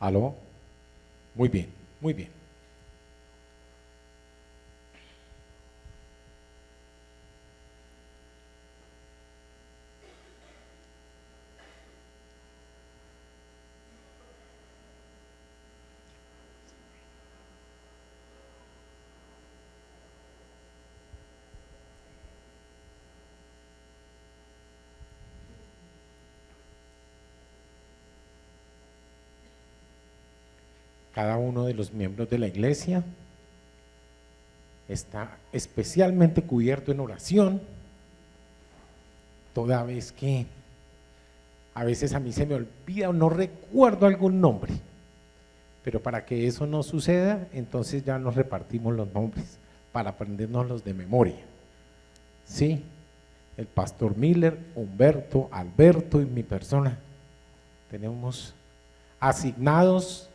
¿Aló? Muy bien, muy bien. Cada uno de los miembros de la iglesia está especialmente cubierto en oración, toda vez que a veces a mí se me olvida o no recuerdo algún nombre, pero para que eso no suceda, entonces ya nos repartimos los nombres para aprendernos de memoria. Sí, el pastor Miller, Humberto, Alberto y mi persona tenemos asignados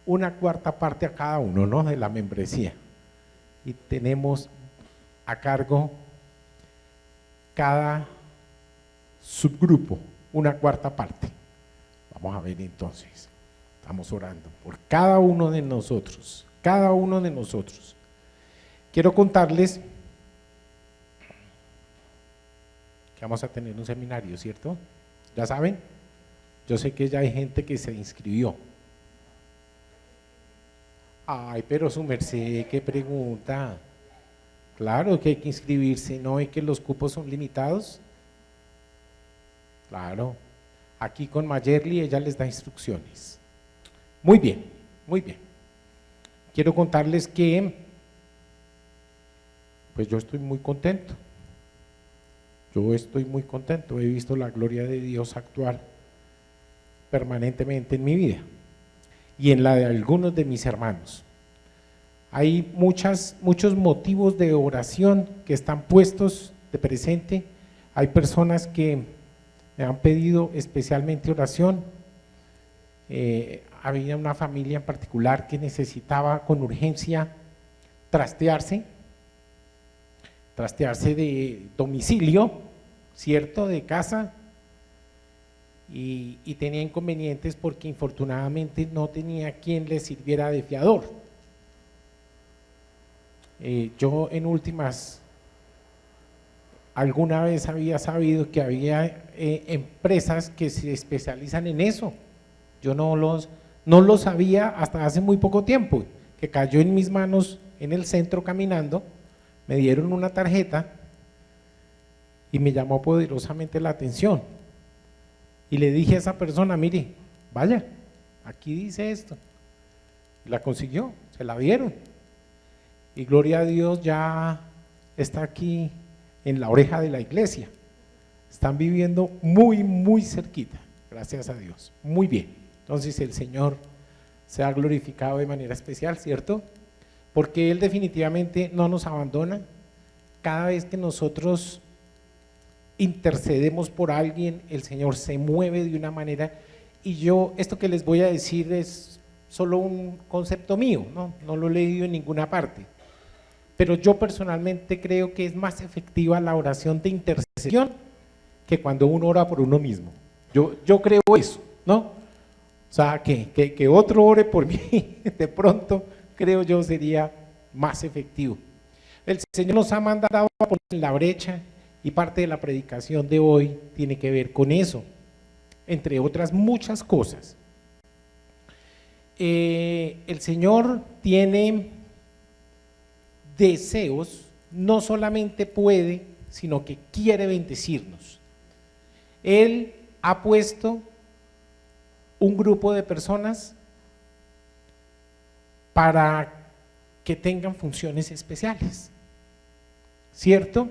una cuarta parte a cada uno, ¿no?, de la membresía, y tenemos a cargo cada subgrupo una cuarta parte. Vamos a ver entonces, estamos orando por cada uno de nosotros, cada uno de nosotros. Quiero contarles que vamos a tener un seminario, ¿cierto? ¿Ya saben? Yo sé que ya hay gente que se inscribió. Ay, pero su merced, ¿qué pregunta? Claro que hay que inscribirse, ¿no? ¿Y que los cupos son limitados? Claro, aquí con Mayerly ella les da instrucciones. Muy bien, muy bien. Quiero contarles que, pues yo estoy muy contento. Yo estoy muy contento, he visto la gloria de Dios actuar permanentemente en mi vida y en la de algunos de mis hermanos. Hay muchos motivos de oración que están puestos de presente. Hay personas que me han pedido especialmente oración. Había una familia en particular que necesitaba con urgencia trastearse de domicilio, ¿cierto?, de casa, y tenía inconvenientes porque infortunadamente no tenía quien le sirviera de fiador. Yo en últimas, alguna vez había sabido que había empresas que se especializan en eso. Yo no lo sabía hasta hace muy poco tiempo, que cayó en mis manos en el centro caminando, me dieron una tarjeta y me llamó poderosamente la atención. Y le dije a esa persona, mire, vaya, aquí dice esto. Y la consiguió, se la dieron. Y gloria a Dios, ya está aquí en la oreja de la iglesia. Están viviendo muy, muy cerquita, gracias a Dios. Muy bien. Entonces el Señor se ha glorificado de manera especial, ¿cierto? Porque Él definitivamente no nos abandona. Cada vez que nosotros intercedemos por alguien, el Señor se mueve de una manera, y yo, esto que les voy a decir es solo un concepto mío, no lo he leído en ninguna parte, pero yo personalmente creo que es más efectiva la oración de intercesión que cuando uno ora por uno mismo. Yo creo eso, ¿no? O sea, que otro ore por mí, de pronto, creo yo sería más efectivo. El Señor nos ha mandado a poner en la brecha, y parte de la predicación de hoy tiene que ver con eso, entre otras muchas cosas. El Señor tiene deseos, no solamente puede, sino que quiere bendecirnos. Él ha puesto un grupo de personas para que tengan funciones especiales, ¿cierto?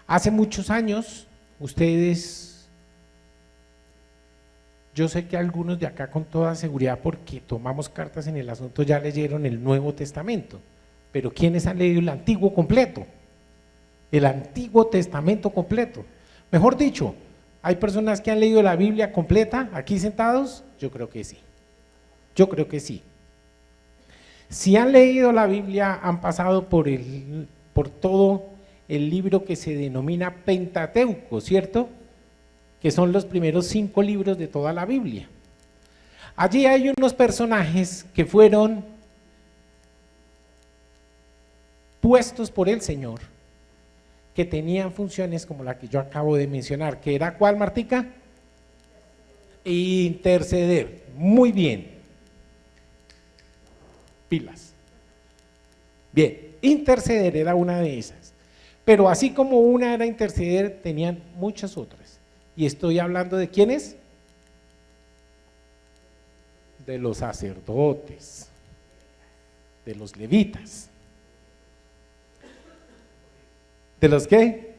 Hace muchos años, ustedes, yo sé que algunos de acá con toda seguridad, porque tomamos cartas en el asunto, ya leyeron el Nuevo Testamento, pero ¿quiénes han leído el Antiguo completo? El Antiguo Testamento completo. Mejor dicho, ¿hay personas que han leído la Biblia completa aquí sentados? Yo creo que sí, yo creo que sí. Si han leído la Biblia, han pasado por todo el libro que se denomina Pentateuco, ¿cierto?, que son los primeros 5 libros de toda la Biblia. Allí hay unos personajes que fueron puestos por el Señor, que tenían funciones como la que yo acabo de mencionar, que era ¿cuál, Martica? Interceder. Muy bien. Pilas. Bien, interceder era una de esas. Pero así como una era interceder, tenían muchas otras. Y estoy hablando de ¿quiénes? De los sacerdotes, de los levitas. ¿De los qué?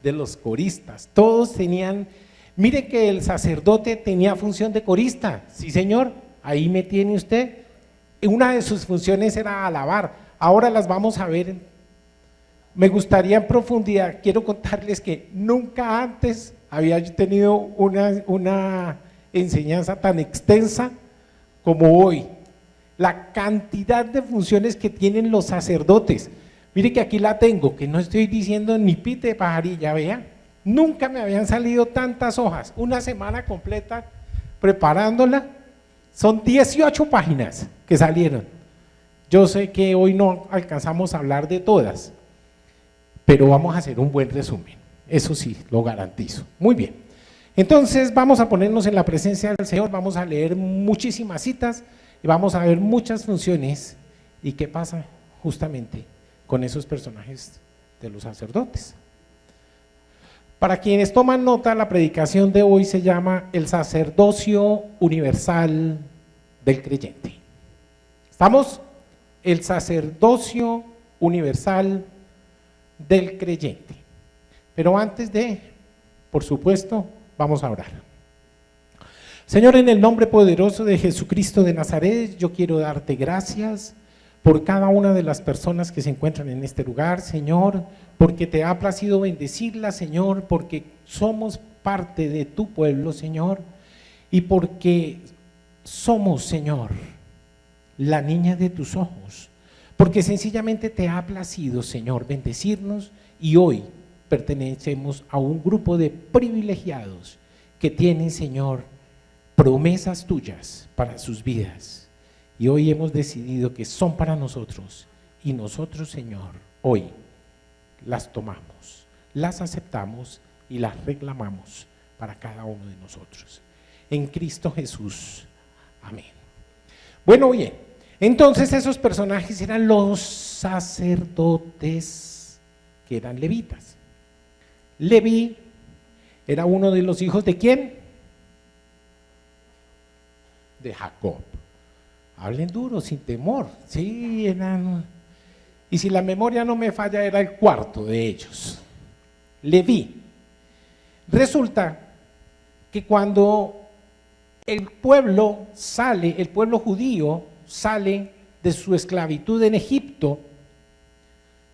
De los coristas. Todos tenían, mire que el sacerdote tenía función de corista, sí señor, ahí me tiene usted. Una de sus funciones era alabar, ahora las vamos a ver. Me gustaría en profundidad, quiero contarles que nunca antes había yo tenido una enseñanza tan extensa como hoy. La cantidad de funciones que tienen los sacerdotes. Mire que aquí la tengo, que no estoy diciendo ni pite de pajarilla, vean. Nunca me habían salido tantas hojas, una semana completa preparándola. Son 18 páginas que salieron. Yo sé que hoy no alcanzamos a hablar de todas, pero vamos a hacer un buen resumen, eso sí, lo garantizo. Muy bien, entonces vamos a ponernos en la presencia del Señor, vamos a leer muchísimas citas y vamos a ver muchas funciones y qué pasa justamente con esos personajes de los sacerdotes. Para quienes toman nota, la predicación de hoy se llama el sacerdocio universal del creyente. ¿Estamos? El sacerdocio universal del creyente. Pero antes de, por supuesto, vamos a orar. Señor, en el nombre poderoso de Jesucristo de Nazaret, yo quiero darte gracias por cada una de las personas que se encuentran en este lugar, Señor, porque te ha placido bendecirlas, Señor, porque somos parte de tu pueblo, Señor, y porque somos, Señor, la niña de tus ojos, porque sencillamente te ha placido, Señor, bendecirnos, y hoy pertenecemos a un grupo de privilegiados que tienen, Señor, promesas tuyas para sus vidas. Y hoy hemos decidido que son para nosotros y nosotros, Señor, hoy las tomamos, las aceptamos y las reclamamos para cada uno de nosotros. En Cristo Jesús. Amén. Bueno, bien, entonces esos personajes eran los sacerdotes que eran levitas. Leví era uno de los hijos ¿de quién? De Jacob. Hablen duro, sin temor. Sí, eran, y si la memoria no me falla, era el cuarto de ellos. Leví. Resulta que cuando el pueblo sale, el pueblo judío sale de su esclavitud en Egipto,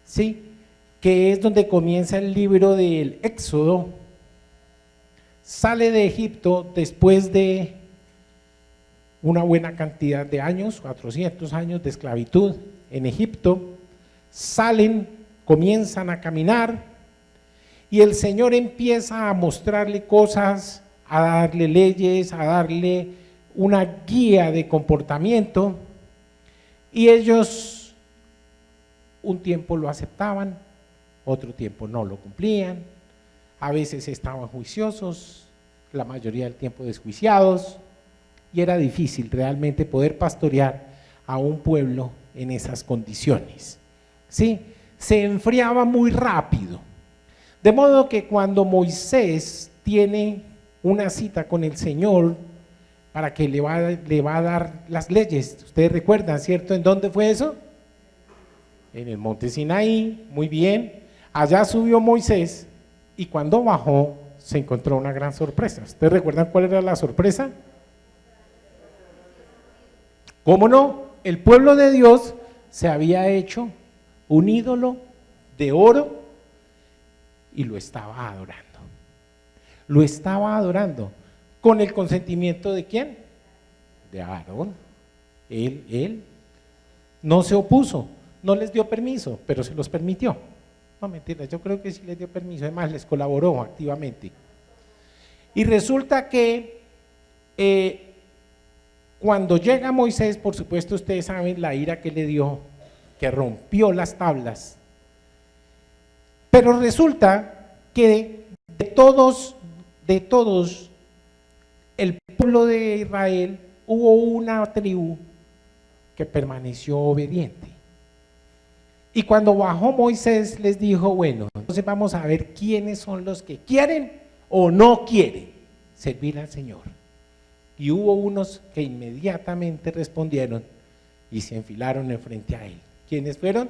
¿sí?, que es donde comienza el libro del Éxodo, sale de Egipto después de una buena cantidad de años, 400 años de esclavitud en Egipto, salen, comienzan a caminar y el Señor empieza a mostrarle cosas, a darle leyes, a darle una guía de comportamiento y ellos un tiempo lo aceptaban, otro tiempo no lo cumplían, a veces estaban juiciosos, la mayoría del tiempo desjuiciados, y era difícil realmente poder pastorear a un pueblo en esas condiciones. ¿Sí? Se enfriaba muy rápido, de modo que cuando Moisés tiene una cita con el Señor para que le va a dar las leyes, ustedes recuerdan, ¿cierto? ¿En dónde fue eso? En el monte Sinaí, muy bien. Allá subió Moisés y cuando bajó se encontró una gran sorpresa. ¿Ustedes recuerdan cuál era la sorpresa? ¿Cómo no? El pueblo de Dios se había hecho un ídolo de oro y lo estaba adorando. Lo estaba adorando con el consentimiento ¿de quién? De Aarón. Él no se opuso, no les dio permiso, pero se los permitió. No, mentira, yo creo que sí les dio permiso, además les colaboró activamente. Y resulta que Cuando llega Moisés, por supuesto ustedes saben la ira que le dio, que rompió las tablas. Pero resulta que de todos el pueblo de Israel, hubo una tribu que permaneció obediente. Y cuando bajó Moisés les dijo, bueno, entonces vamos a ver quiénes son los que quieren o no quieren servir al Señor. Y hubo unos que inmediatamente respondieron y se enfilaron enfrente a él. ¿Quiénes fueron?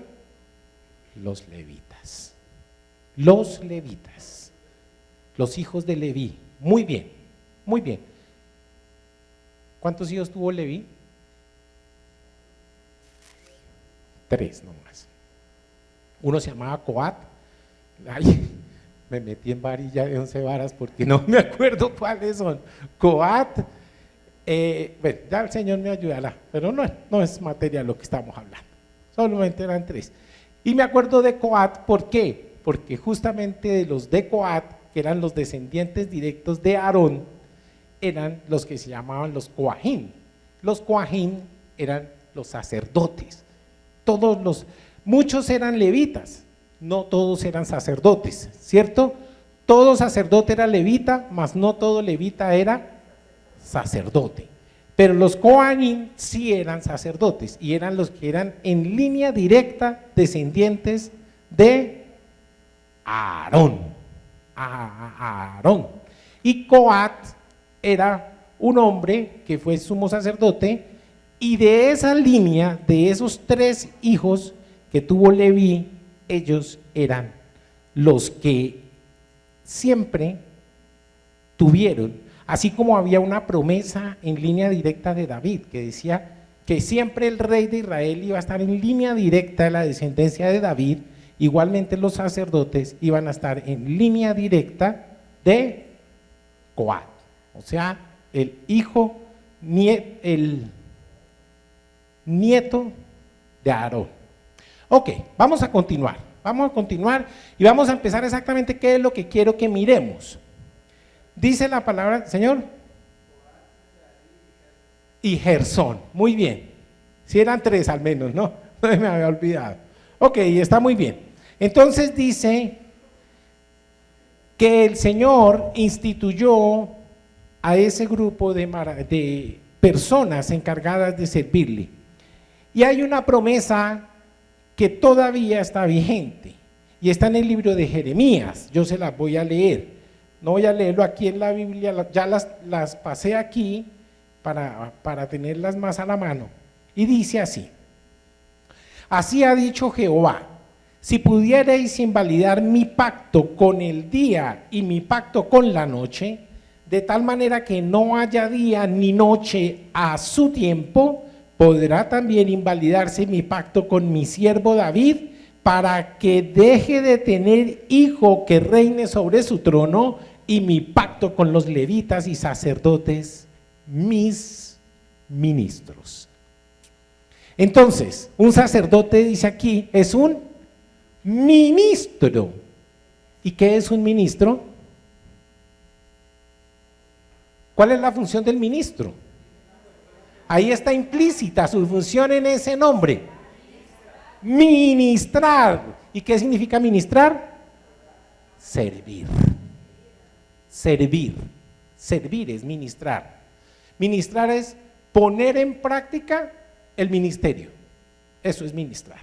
Los levitas. Los levitas. Los hijos de Leví. Muy bien, muy bien. ¿Cuántos hijos tuvo Leví? 3 nomás. Uno se llamaba Coat. Ay, me metí en varilla de 11 varas porque no me acuerdo cuáles son. Coat, bueno, ya el Señor me ayudará, pero no es materia lo que estamos hablando. Solamente eran 3. Y me acuerdo de Coat, ¿por qué? Porque justamente de los de Coat, que eran los descendientes directos de Aarón, eran los que se llamaban los Coajín. Los Coajín eran los sacerdotes. Muchos eran levitas, no todos eran sacerdotes, ¿cierto? Todo sacerdote era levita, mas no todo levita era sacerdote. Pero los Coajín sí eran sacerdotes y eran los que eran en línea directa descendientes de Aarón. Aarón. Y Coat era un hombre que fue sumo sacerdote, y de esa línea, de esos 3 hijos que tuvo Leví, ellos eran los que siempre tuvieron, así como había una promesa en línea directa de David, que decía que siempre el rey de Israel iba a estar en línea directa de la descendencia de David, igualmente los sacerdotes iban a estar en línea directa de Coat, o sea, el hijo, el nieto de Aarón. Ok, vamos a continuar y vamos a empezar exactamente qué es lo que quiero que miremos. Dice la palabra, Señor, y Gersón, muy bien, si eran 3 al menos, ¿no? No me había olvidado. Ok, está muy bien. Entonces dice que el Señor instituyó a ese grupo de personas encargadas de servirle. Y hay una promesa que todavía está vigente y está en el libro de Jeremías. Yo se las voy a leer, no voy a leerlo aquí en la Biblia, ya las pasé aquí para tenerlas más a la mano. Y dice así: así ha dicho Jehová, si pudierais invalidar mi pacto con el día y mi pacto con la noche, de tal manera que no haya día ni noche a su tiempo, podrá también invalidarse mi pacto con mi siervo David, para que deje de tener hijo que reine sobre su trono, y mi pacto con los levitas y sacerdotes, mis ministros. Entonces, un sacerdote, dice aquí, es un ministro. ¿Y qué es un ministro? ¿Cuál es la función del ministro? Ahí está implícita su función en ese nombre. Ministrar. ¿Y qué significa ministrar? Servir. Servir. Servir es ministrar. Ministrar es poner en práctica el ministerio. Eso es ministrar.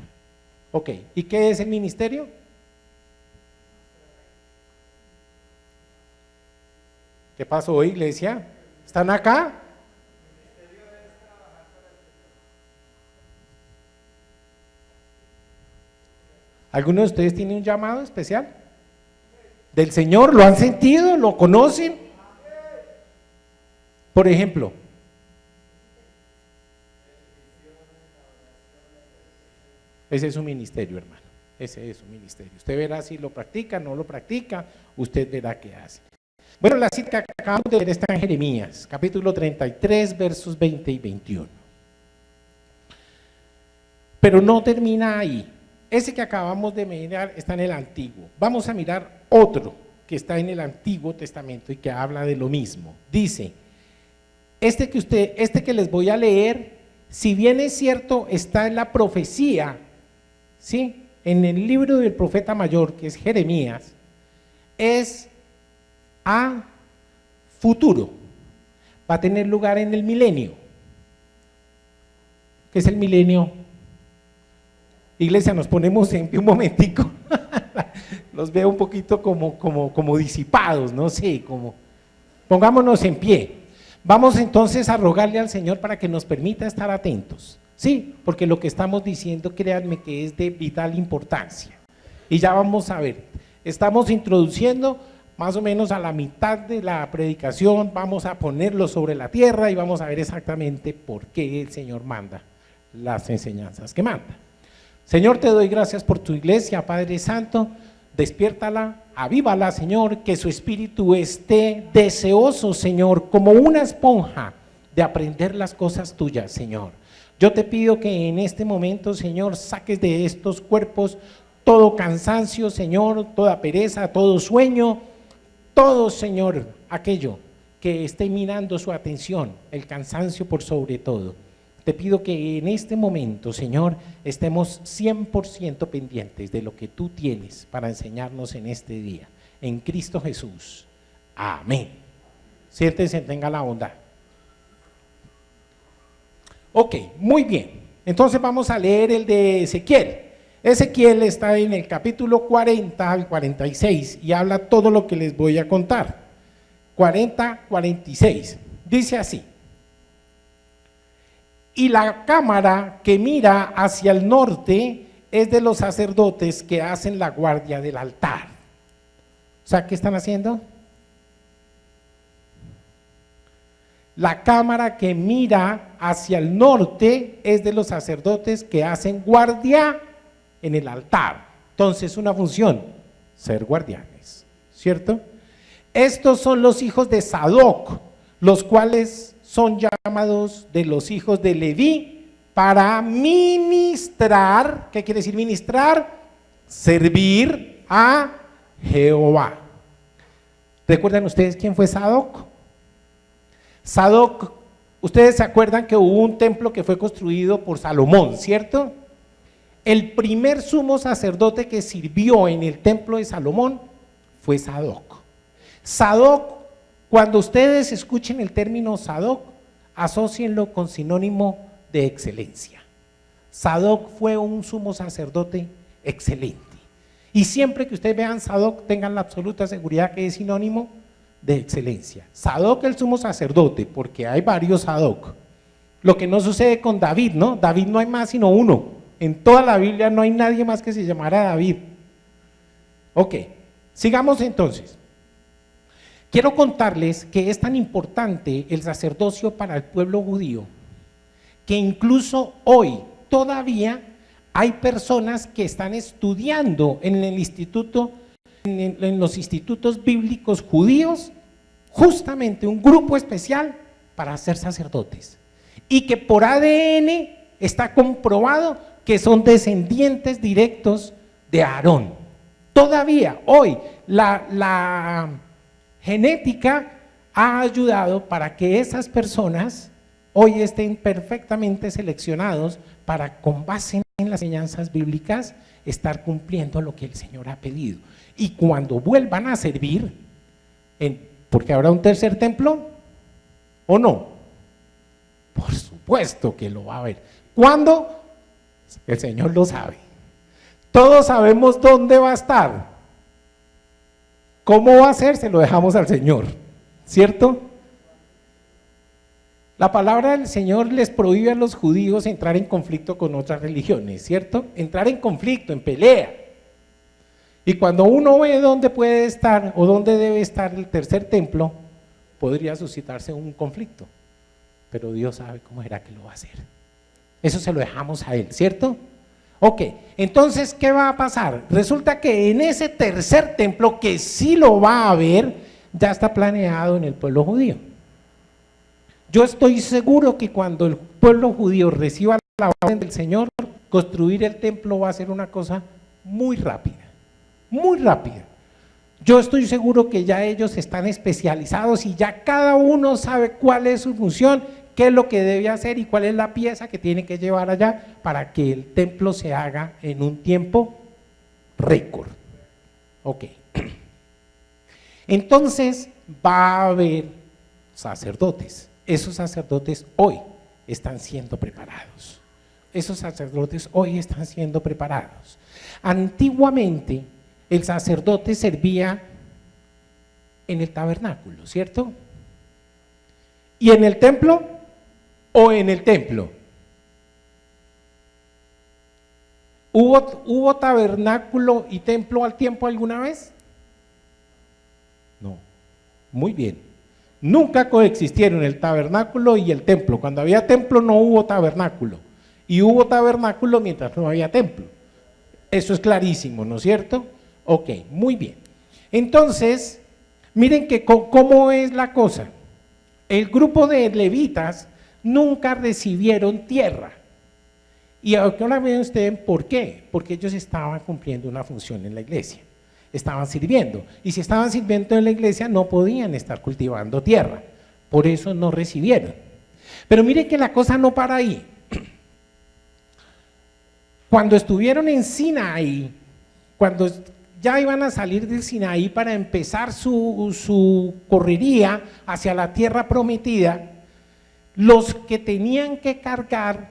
Ok, ¿y qué es el ministerio? ¿Qué pasó, iglesia? ¿Están acá? ¿Alguno de ustedes tiene un llamado especial? ¿Del Señor? ¿Lo han sentido? ¿Lo conocen? Por ejemplo, ese es un ministerio, hermano. Ese es un ministerio. Usted verá si lo practica, no lo practica, usted verá qué hace. Bueno, la cita que acabamos de ver está en Jeremías, capítulo 33, versos 20 y 21. Pero no termina ahí. Ese que acabamos de mirar está en el Antiguo. Vamos a mirar otro que está en el Antiguo Testamento y que habla de lo mismo. Dice: este que les voy a leer, si bien es cierto, está en la profecía, ¿sí? En el libro del profeta mayor, que es Jeremías, es a futuro, va a tener lugar en el milenio. ¿Qué es el milenio? Iglesia, nos ponemos en pie un momentico, los veo un poquito como disipados, no sé, pongámonos en pie. Vamos entonces a rogarle al Señor para que nos permita estar atentos, sí, porque lo que estamos diciendo, créanme que es de vital importancia. Y ya vamos a ver, estamos introduciendo más o menos a la mitad de la predicación, vamos a ponerlo sobre la tierra y vamos a ver exactamente por qué el Señor manda las enseñanzas que manda. Señor, te doy gracias por tu iglesia, Padre Santo, despiértala, avívala, Señor, que su espíritu esté deseoso, Señor, como una esponja de aprender las cosas tuyas, Señor. Yo te pido que en este momento, Señor, saques de estos cuerpos todo cansancio, Señor, toda pereza, todo sueño, todo, Señor, aquello que esté minando su atención, el cansancio por sobre todo. Te pido que en este momento, Señor, estemos 100% pendientes de lo que tú tienes para enseñarnos en este día. En Cristo Jesús. Amén. Siéntense, tenga la bondad. Ok, muy bien. Entonces vamos a leer el de Ezequiel. Ezequiel está en el capítulo 40 al 46 y habla todo lo que les voy a contar. 40-46. Dice así. Y la cámara que mira hacia el norte es de los sacerdotes que hacen la guardia del altar. O sea, ¿qué están haciendo? La cámara que mira hacia el norte es de los sacerdotes que hacen guardia en el altar. Entonces, una función, ser guardianes, ¿cierto? Estos son los hijos de Sadoc, los cuales son llamados de los hijos de Leví para ministrar. ¿Qué quiere decir ministrar? Servir a Jehová. ¿Recuerdan ustedes quién fue Sadoc? Sadoc, ustedes se acuerdan que hubo un templo que fue construido por Salomón, ¿cierto? El primer sumo sacerdote que sirvió en el templo de Salomón fue Sadoc. Sadoc, cuando ustedes escuchen el término Sadoc, asócienlo con sinónimo de excelencia. Sadoc fue un sumo sacerdote excelente. Y siempre que ustedes vean Sadoc, tengan la absoluta seguridad que es sinónimo de excelencia. Sadoc el sumo sacerdote, porque hay varios Sadoc. Lo que no sucede con David, ¿no? David no hay más sino uno. En toda la Biblia no hay nadie más que se llamara David. Ok, sigamos entonces. Quiero contarles que es tan importante el sacerdocio para el pueblo judío, que incluso hoy todavía hay personas que están estudiando en el instituto, en los institutos bíblicos judíos, justamente un grupo especial para ser sacerdotes, y que por ADN está comprobado que son descendientes directos de Aarón. Todavía hoy la genética ha ayudado para que esas personas hoy estén perfectamente seleccionados para, con base en las enseñanzas bíblicas, estar cumpliendo lo que el Señor ha pedido. Y cuando vuelvan a servir, porque habrá un tercer templo, ¿o no? Por supuesto que lo va a haber. ¿Cuándo? El Señor lo sabe. Todos sabemos dónde va a estar. ¿Cómo va a ser? Se lo dejamos al Señor, ¿cierto? La palabra del Señor les prohíbe a los judíos entrar en conflicto con otras religiones, ¿cierto? Entrar en conflicto, en pelea. Y cuando uno ve dónde puede estar o dónde debe estar el tercer templo, podría suscitarse un conflicto. Pero Dios sabe cómo será que lo va a hacer. Eso se lo dejamos a Él, ¿cierto? Ok, entonces, ¿qué va a pasar? Resulta que en ese tercer templo, que sí lo va a haber, ya está planeado en el pueblo judío. Yo estoy seguro que cuando el pueblo judío reciba la orden del Señor, construir el templo va a ser una cosa muy rápida, muy rápida. Yo estoy seguro que ya ellos están especializados y ya cada uno sabe cuál es su función, qué es lo que debe hacer y cuál es la pieza que tiene que llevar allá para que el templo se haga en un tiempo récord. Ok. Entonces va a haber sacerdotes. Esos sacerdotes hoy están siendo preparados. Esos sacerdotes hoy están siendo preparados. Antiguamente el sacerdote servía en el tabernáculo, ¿cierto? ¿Y en el templo o en el templo? ¿Hubo tabernáculo y templo al tiempo alguna vez? No. Muy bien. Nunca coexistieron el tabernáculo y el templo. Cuando había templo no hubo tabernáculo. Y hubo tabernáculo mientras no había templo. Eso es clarísimo, ¿no es cierto? Ok, muy bien. Entonces, miren que cómo es la cosa. El grupo de levitas nunca recibieron tierra. Y ahora ven ustedes por qué. Porque ellos estaban cumpliendo una función en la iglesia. Estaban sirviendo. Y si estaban sirviendo en la iglesia no podían estar cultivando tierra. Por eso no recibieron. Pero miren que la cosa no para ahí. Cuando estuvieron en Sinaí, cuando ya iban a salir del Sinaí para empezar su correría hacia la tierra prometida, los que tenían que cargar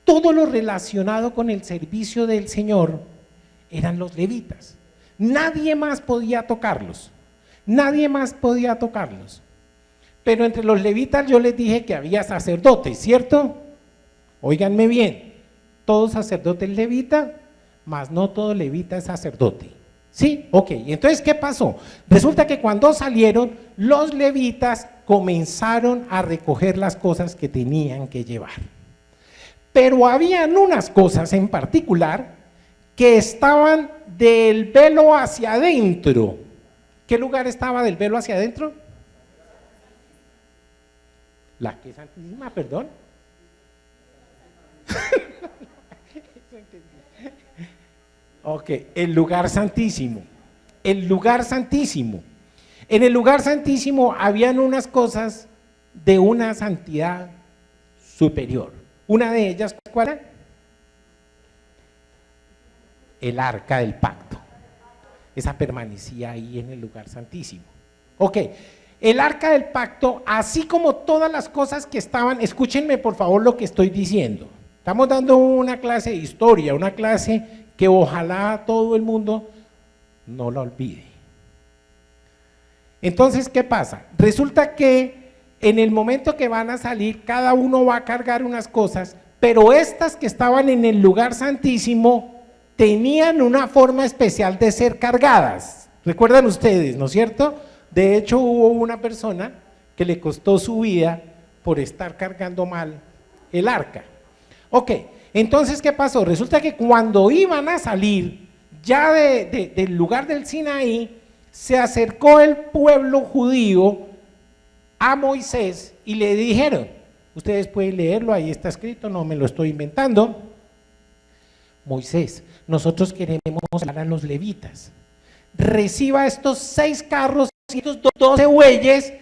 todo lo relacionado con el servicio del Señor eran los levitas. Nadie más podía tocarlos, nadie más podía tocarlos. Pero entre los levitas yo les dije que había sacerdotes, ¿cierto? Óiganme bien. Todo sacerdote es levita, mas no todo levita es sacerdote. ¿Sí? Ok, entonces ¿qué pasó? Resulta que cuando salieron, los levitas comenzaron a recoger las cosas que tenían que llevar. Pero habían unas cosas en particular que estaban del velo hacia adentro. ¿Qué lugar estaba del velo hacia adentro? La que es santísima, perdón. Ok, el lugar santísimo. El lugar santísimo. En el lugar santísimo habían unas cosas de una santidad superior. Una de ellas, ¿cuál era? El arca del pacto. Esa permanecía ahí en el lugar santísimo. Ok, el arca del pacto, así como todas las cosas que estaban, escúchenme por favor lo que estoy diciendo. Estamos dando una clase de historia, una clase que ojalá todo el mundo no la olvide. Entonces, ¿qué pasa? Resulta que en el momento que van a salir, cada uno va a cargar unas cosas, pero estas que estaban en el lugar santísimo tenían una forma especial de ser cargadas. ¿Recuerdan ustedes, no es cierto? De hecho, hubo una persona que le costó su vida por estar cargando mal el arca. Ok, entonces, ¿qué pasó? Resulta que cuando iban a salir ya del lugar del Sinaí, se acercó el pueblo judío a Moisés y le dijeron, ustedes pueden leerlo, ahí está escrito, no me lo estoy inventando. Moisés, nosotros queremos hablar a los levitas, reciba estos 6 carros y estos 12 bueyes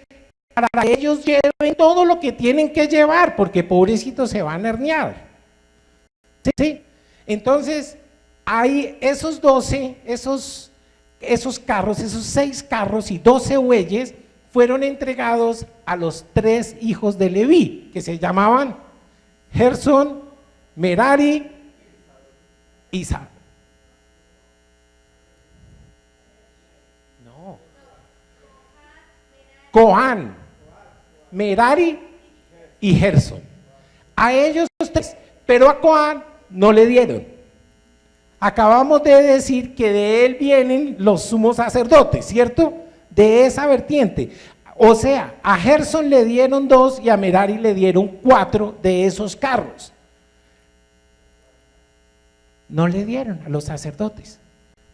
para que ellos lleven todo lo que tienen que llevar, porque pobrecitos se van a herniar. ¿Sí? Entonces, hay esos 12, esos carros, esos 6 carros y 12 bueyes fueron entregados a los 3 hijos de Leví, que se llamaban Gersón, Merari y Isaac. No. Coán, Merari y Gersón. A ellos 3, pero a Coán no le dieron. Acabamos de decir que de él vienen los sumos sacerdotes, ¿cierto? De esa vertiente. O sea, a Gersón le dieron 2 y a Merari le dieron 4 de esos carros. No le dieron a los sacerdotes.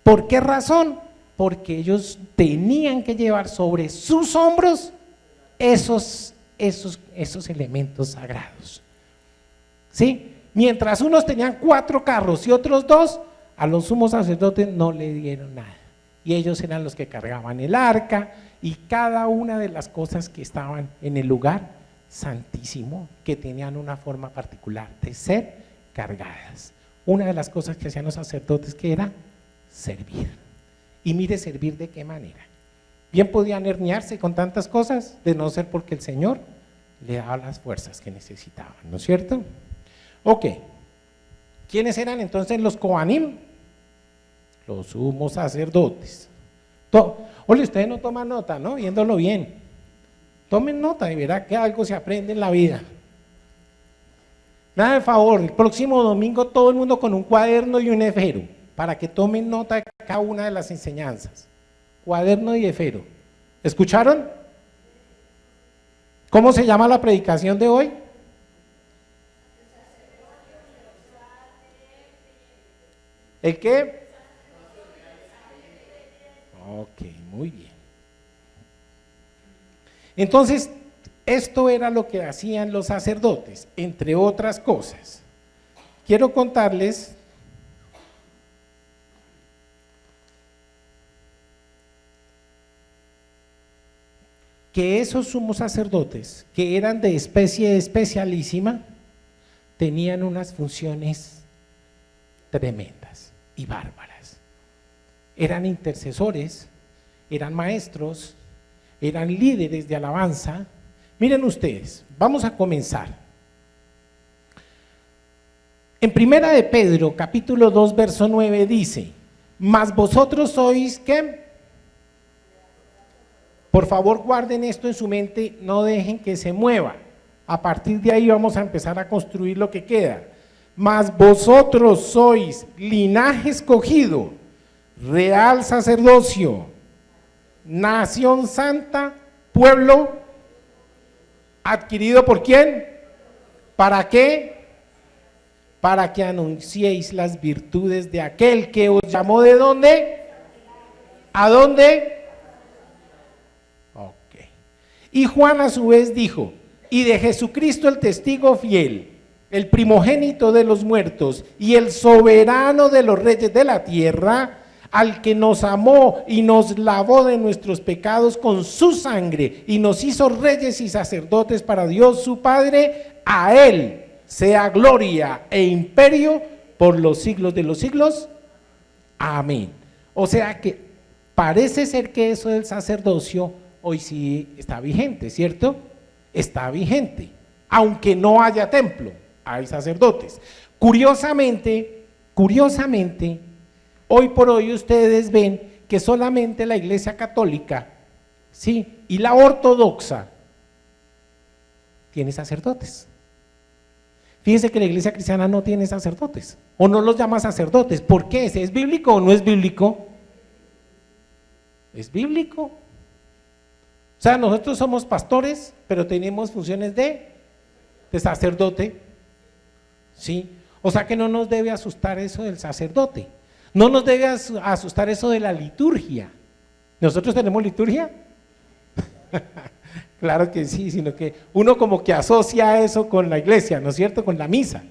¿Por qué razón? Porque ellos tenían que llevar sobre sus hombros esos elementos sagrados. ¿Sí? Mientras unos tenían 4 carros y otros 2, a los sumos sacerdotes no le dieron nada. y ellos eran los que cargaban el arca y cada una de las cosas que estaban en el lugar santísimo, que tenían una forma particular de ser cargadas. Una de las cosas que hacían los sacerdotes, que era servir. Y mire, servir de qué manera. Bien podían herniarse con tantas cosas, de no ser porque el Señor le daba las fuerzas que necesitaban, ¿no es cierto? Ok, ¿quiénes eran entonces los Kohanim? Los sumos sacerdotes. Oye, ustedes no toman nota, ¿no? Viéndolo bien. Tomen nota y verá que algo se aprende en la vida. Nada de favor, el próximo domingo todo el mundo con un cuaderno y un esfero, para que tomen nota de cada una de las enseñanzas. Cuaderno y esfero. ¿Escucharon? ¿Cómo se llama la predicación de hoy? ¿El qué? Ok, muy bien. Entonces, esto era lo que hacían los sacerdotes, entre otras cosas. Quiero contarles que esos sumos sacerdotes, que eran de especie especialísima, tenían unas funciones tremendas y bárbaras. Eran intercesores, eran maestros, eran líderes de alabanza. Miren ustedes, vamos a comenzar. En Primera de Pedro, capítulo 2, verso 9 dice: mas vosotros sois, ¿qué? Por favor, guarden esto en su mente, no dejen que se mueva. A partir de ahí vamos a empezar a construir lo que queda. Mas vosotros sois linaje escogido, real sacerdocio, nación santa, pueblo adquirido ¿por quién? ¿Para qué? Para que anunciéis las virtudes de aquel que os llamó. ¿De dónde? ¿A dónde? Ok. Y Juan a su vez dijo: y de Jesucristo el testigo fiel, el primogénito de los muertos y el soberano de los reyes de la tierra, al que nos amó y nos lavó de nuestros pecados con su sangre y nos hizo reyes y sacerdotes para Dios su Padre, a él sea gloria e imperio por los siglos de los siglos. Amén. O sea que parece ser que eso del sacerdocio hoy sí está vigente, ¿cierto? Está vigente, aunque no haya templo, hay sacerdotes. Curiosamente, hoy por hoy ustedes ven que solamente la Iglesia Católica, sí, y la Ortodoxa tiene sacerdotes. Fíjense que la Iglesia Cristiana no tiene sacerdotes, o no los llama sacerdotes. ¿Por qué? ¿Es bíblico o no es bíblico? Es bíblico. O sea, nosotros somos pastores, pero tenemos funciones de sacerdote, ¿sí? O sea que no nos debe asustar eso del sacerdote, no nos debe asustar eso de la liturgia. ¿Nosotros tenemos liturgia? Claro que sí, sino que uno como que asocia eso con la iglesia, ¿no es cierto? Con la misa.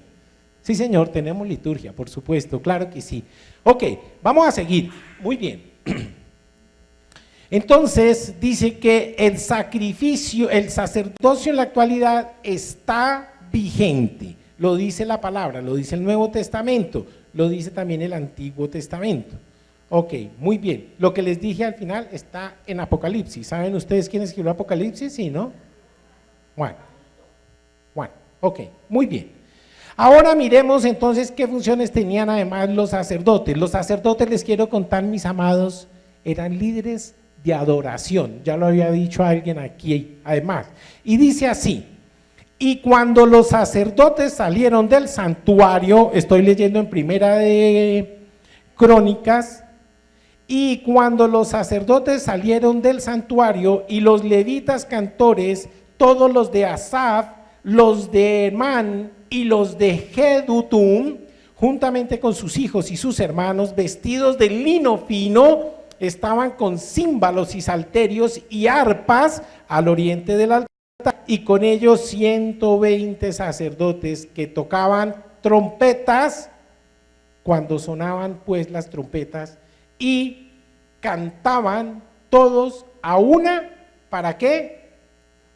Sí, señor, tenemos liturgia, por supuesto, claro que sí. Ok, vamos a seguir, muy bien. Entonces dice que el sacrificio, el sacerdocio en la actualidad está vigente, lo dice la palabra, lo dice el Nuevo Testamento, lo dice también el Antiguo Testamento. Ok, muy bien, lo que les dije al final está en Apocalipsis. ¿Saben ustedes quién escribió Apocalipsis? Sí, ¿no? Juan, ok, muy bien. Ahora miremos entonces qué funciones tenían además los sacerdotes. Los sacerdotes, les quiero contar, mis amados, eran líderes de adoración, ya lo había dicho alguien aquí además, y dice así: y cuando los sacerdotes salieron del santuario, estoy leyendo en Primera de Crónicas, y cuando los sacerdotes salieron del santuario y los levitas cantores, todos los de Asaf, los de Hermán y los de Jedutum, juntamente con sus hijos y sus hermanos, vestidos de lino fino, estaban con címbalos y salterios y arpas al oriente del altar, y con ellos 120 sacerdotes que tocaban trompetas cuando sonaban pues las trompetas, y cantaban todos a una. ¿Para qué?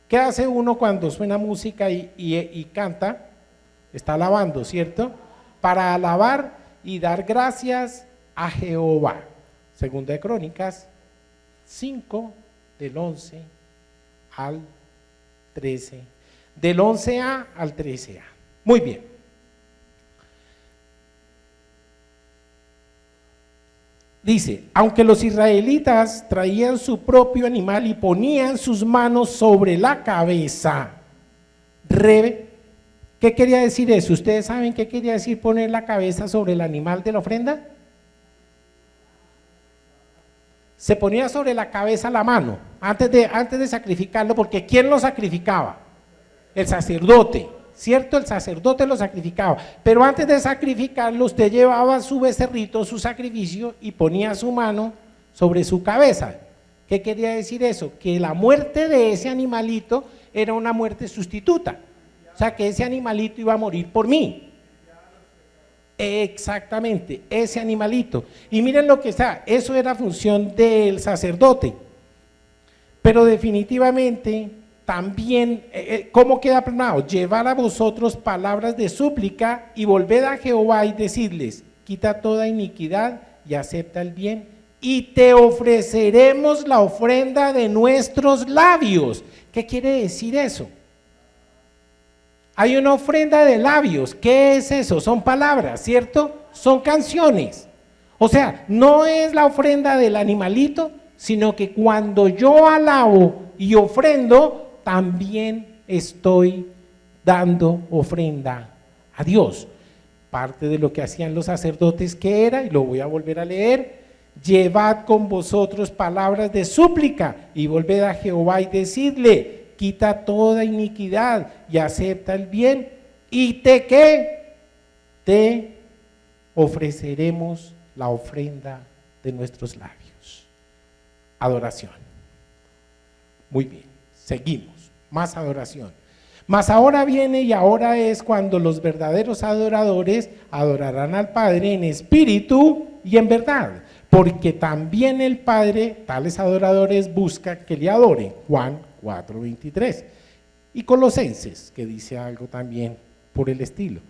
¿Qué hace uno cuando suena música y canta? Está alabando, ¿cierto? Para alabar y dar gracias a Jehová. Segunda de Crónicas 5, del 11 al 13. Del 11a al 13a. Muy bien. Dice, aunque los israelitas traían su propio animal y ponían sus manos sobre la cabeza, ¿qué quería decir eso? ¿Ustedes saben qué quería decir poner la cabeza sobre el animal de la ofrenda? Se ponía sobre la cabeza la mano, antes de sacrificarlo, porque ¿quién lo sacrificaba? El sacerdote, ¿cierto? El sacerdote lo sacrificaba, pero antes de sacrificarlo usted llevaba su becerrito, su sacrificio, y ponía su mano sobre su cabeza. ¿Qué quería decir eso? Que la muerte de ese animalito era una muerte sustituta, o sea que ese animalito iba a morir por mí. Exactamente, ese animalito. Y miren lo que está, eso era función del sacerdote, pero definitivamente también, ¿cómo queda planeado? Llevar a vosotros palabras de súplica y volved a Jehová y decirles, quita toda iniquidad y acepta el bien y te ofreceremos la ofrenda de nuestros labios. ¿Qué quiere decir eso? Hay una ofrenda de labios. ¿Qué es eso? Son palabras, ¿cierto? Son canciones. O sea, no es la ofrenda del animalito, sino que cuando yo alabo y ofrendo, también estoy dando ofrenda a Dios. Parte de lo que hacían los sacerdotes, que era, y lo voy a volver a leer, llevad con vosotros palabras de súplica y volved a Jehová y decidle, quita toda iniquidad y acepta el bien, y te ofreceremos la ofrenda de nuestros labios. Adoración. Muy bien, seguimos, más adoración. Mas ahora viene y ahora es cuando los verdaderos adoradores adorarán al Padre en espíritu y en verdad, porque también el Padre, tales adoradores, busca que le adoren. Juan 4:23. Y Colosenses, que dice algo también por el estilo.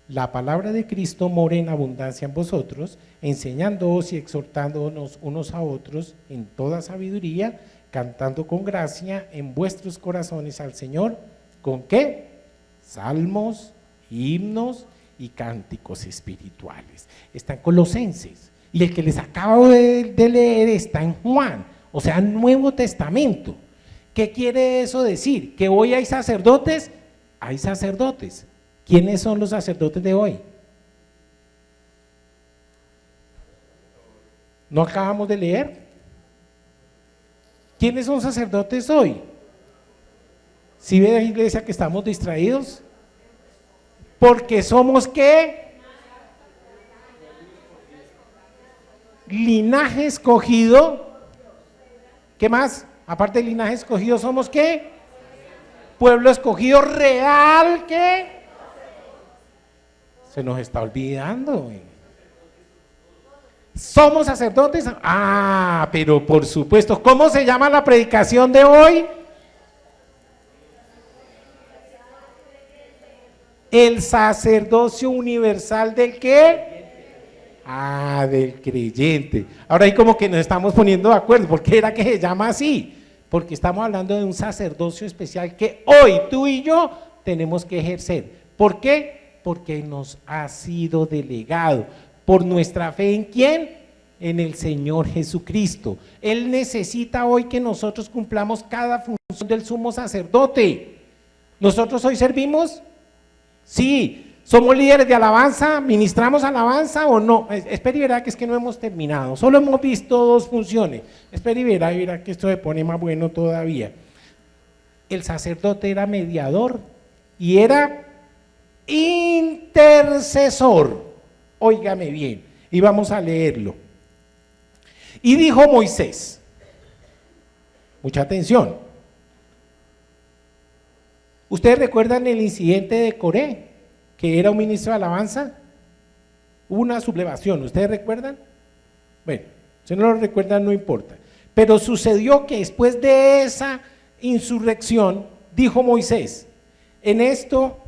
La palabra de Cristo mora en abundancia en vosotros, enseñándoos y exhortándonos unos a otros en toda sabiduría, cantando con gracia en vuestros corazones al Señor. ¿Con qué? Salmos, himnos y cánticos espirituales. Está en Colosenses. Y el que les acabo de leer está en Juan, o sea, Nuevo Testamento. ¿Qué quiere eso decir? ¿Que hoy hay sacerdotes? Hay sacerdotes. ¿Quiénes son los sacerdotes de hoy? ¿No acabamos de leer? ¿Quiénes son sacerdotes hoy? ¿Sí ve la iglesia que estamos distraídos? Porque somos ¿qué? Linaje escogido. ¿Qué más? Aparte del linaje escogido, ¿somos qué? Pueblo escogido real, ¿qué? Se nos está olvidando. ¿Somos sacerdotes? Ah, pero por supuesto. ¿Cómo se llama la predicación de hoy? El sacerdocio universal ¿del qué? Ah, del creyente. Ahora ahí como que nos estamos poniendo de acuerdo. ¿Por qué era que se llama así? Porque estamos hablando de un sacerdocio especial que hoy tú y yo tenemos que ejercer. ¿Por qué? Porque nos ha sido delegado. ¿Por nuestra fe en quién? En el Señor Jesucristo. Él necesita hoy que nosotros cumplamos cada función del sumo sacerdote. ¿Nosotros hoy servimos? Sí. ¿Somos líderes de alabanza? ¿Ministramos alabanza o no? Espera y verá que es que no hemos terminado. Solo hemos visto dos funciones. Espera y verá que esto se pone más bueno todavía. El sacerdote era mediador y era intercesor. Óigame bien, y vamos a leerlo. Y dijo Moisés, mucha atención. ¿Ustedes recuerdan el incidente de Coré? Que era un ministro de alabanza, hubo una sublevación, ¿ustedes recuerdan? Bueno, Si no lo recuerdan, no importa. Pero sucedió que después de esa insurrección, dijo Moisés, en esto...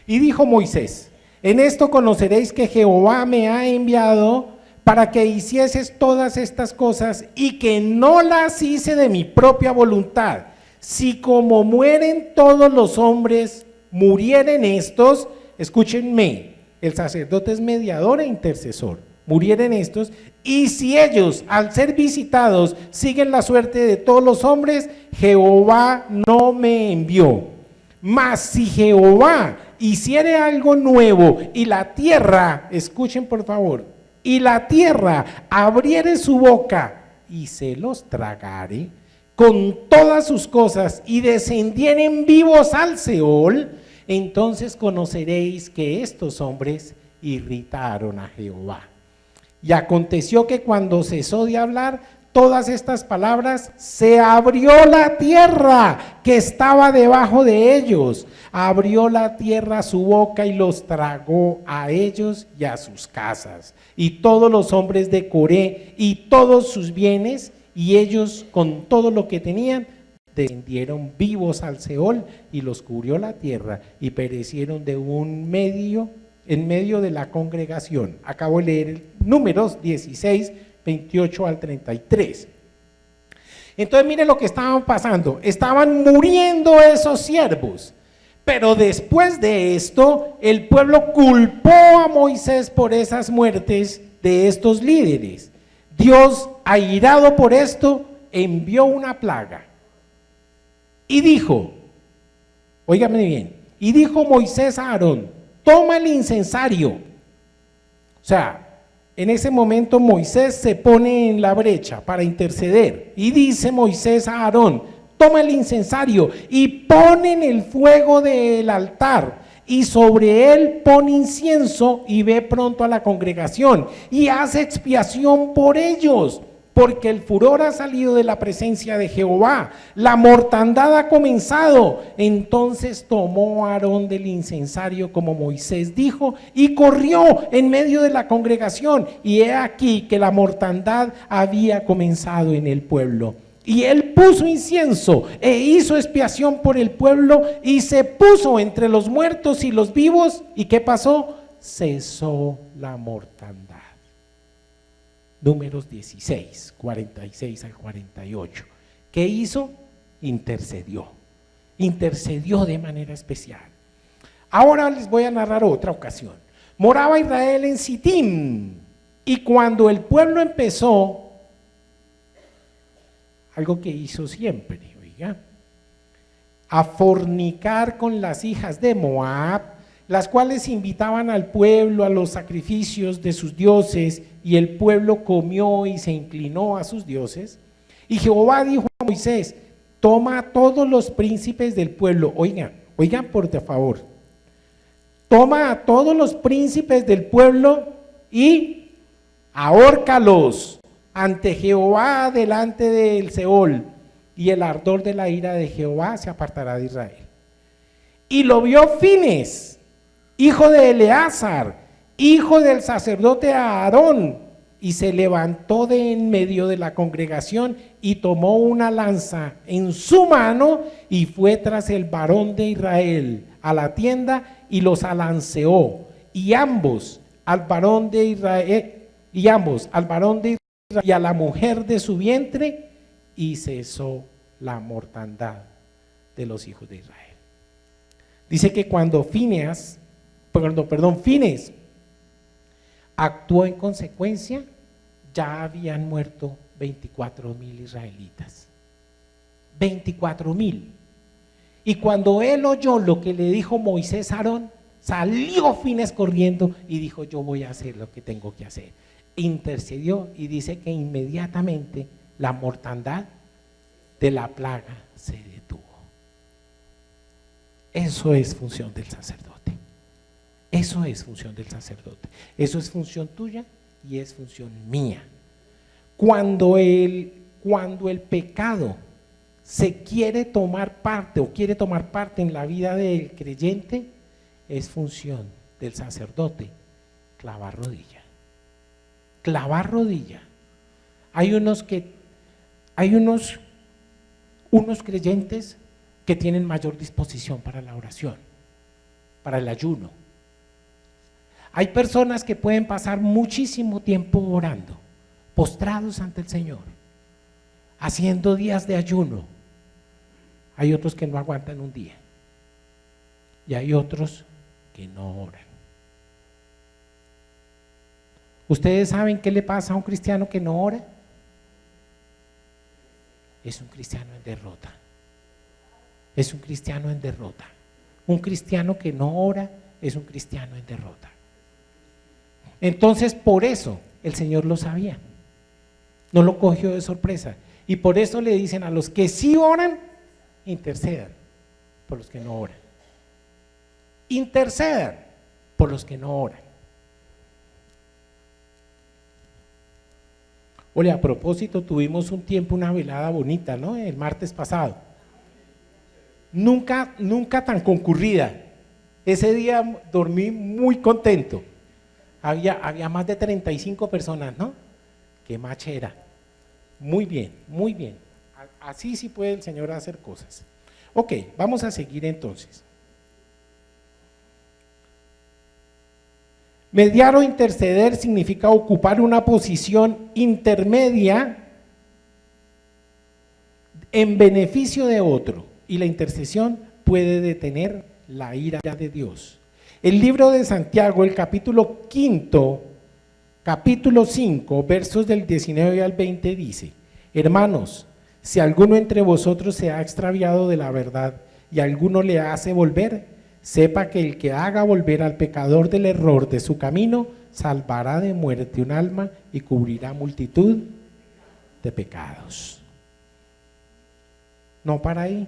Y dijo Moisés, en esto conoceréis que Jehová me ha enviado para que hicieses todas estas cosas y que no las hice de mi propia voluntad. Si como mueren todos los hombres, murieren estos, escúchenme, el sacerdote es mediador e intercesor, murieren estos, y si ellos al ser visitados siguen la suerte de todos los hombres, Jehová no me envió. Mas si Jehová hiciere algo nuevo y la tierra, escuchen por favor, y la tierra abriere su boca y se los tragare con todas sus cosas y descendieren vivos al Seol, entonces conoceréis que estos hombres irritaron a Jehová. Y aconteció que cuando cesó de hablar todas estas palabras, se abrió la tierra que estaba debajo de ellos, abrió la tierra su boca y los tragó a ellos y a sus casas, y todos los hombres de Coré y todos sus bienes, y ellos con todo lo que tenían, descendieron vivos al Seol, y los cubrió la tierra, y perecieron en medio de la congregación. Acabo de leer Números 16, 28 al 33. Entonces mire lo que estaban pasando, estaban muriendo esos siervos, pero después de esto el pueblo culpó a Moisés por esas muertes de estos líderes. Dios, airado por esto, envió una plaga y dijo, óigame bien, y dijo Moisés a Aarón, toma el incensario. O sea, en ese momento Moisés se pone en la brecha para interceder y dice Moisés a Aarón, toma el incensario y pone en el fuego del altar y sobre él pone incienso y ve pronto a la congregación y hace expiación por ellos, porque el furor ha salido de la presencia de Jehová, la mortandad ha comenzado. Entonces tomó Aarón del incensario como Moisés dijo y corrió en medio de la congregación, y he aquí que la mortandad había comenzado en el pueblo. Y él puso incienso e hizo expiación por el pueblo y se puso entre los muertos y los vivos. ¿Y qué pasó? Cesó la mortandad. Números 16, 46 al 48. ¿Qué hizo? Intercedió de manera especial. Ahora les voy a narrar otra ocasión. Moraba Israel en Sitim, y cuando el pueblo empezó, algo que hizo siempre, oiga, a fornicar con las hijas de Moab, las cuales invitaban al pueblo a los sacrificios de sus dioses, y el pueblo comió y se inclinó a sus dioses. Y Jehová dijo a Moisés, toma a todos los príncipes del pueblo, oigan por favor, toma a todos los príncipes del pueblo y ahórcalos ante Jehová delante del Seol, y el ardor de la ira de Jehová se apartará de Israel. Y lo vio Fines, hijo de Eleazar, hijo del sacerdote Aarón, y se levantó de en medio de la congregación y tomó una lanza en su mano y fue tras el varón de Israel a la tienda y los alanceó, y ambos al varón de Israel y a la mujer de su vientre, y cesó la mortandad de los hijos de Israel. Dice que cuando Fines actuó en consecuencia, ya habían muerto 24,000 israelitas. 24,000. Y cuando él oyó lo que le dijo Moisés a Aarón, salió Fines corriendo y dijo, yo voy a hacer lo que tengo que hacer. Intercedió, y dice que inmediatamente la mortandad de la plaga se detuvo. Eso es función del sacerdote. Eso es función del sacerdote. Eso es función tuya y es función mía. Cuando el pecado se quiere tomar parte o quiere tomar parte en la vida del creyente, es función del sacerdote clavar rodilla. Clavar rodilla. Hay unos creyentes que tienen mayor disposición para la oración, para el ayuno. Hay personas que pueden pasar muchísimo tiempo orando, postrados ante el Señor, haciendo días de ayuno. Hay otros que no aguantan un día y hay otros que no oran. ¿Ustedes saben qué le pasa a un cristiano que no ora? Es un cristiano en derrota. Es un cristiano en derrota. Un cristiano que no ora es un cristiano en derrota. Entonces, por eso el Señor lo sabía. No lo cogió de sorpresa. Y por eso le dicen a los que sí oran, intercedan por los que no oran. Intercedan por los que no oran. Oye, a propósito, tuvimos un tiempo, una velada bonita, ¿no? El martes pasado. Nunca tan concurrida. Ese día dormí muy contento. Había más de 35 personas, ¿no? Qué machera. Muy bien, muy bien. Así sí puede el Señor hacer cosas. Ok, vamos a seguir entonces. Mediar o interceder significa ocupar una posición intermedia en beneficio de otro, y la intercesión puede detener la ira de Dios. El libro de Santiago, el capítulo 5, capítulo 5, versos del 19 al 20 dice: hermanos, si alguno entre vosotros se ha extraviado de la verdad y alguno le hace volver, sepa que el que haga volver al pecador del error de su camino, salvará de muerte un alma y cubrirá multitud de pecados. No para ahí.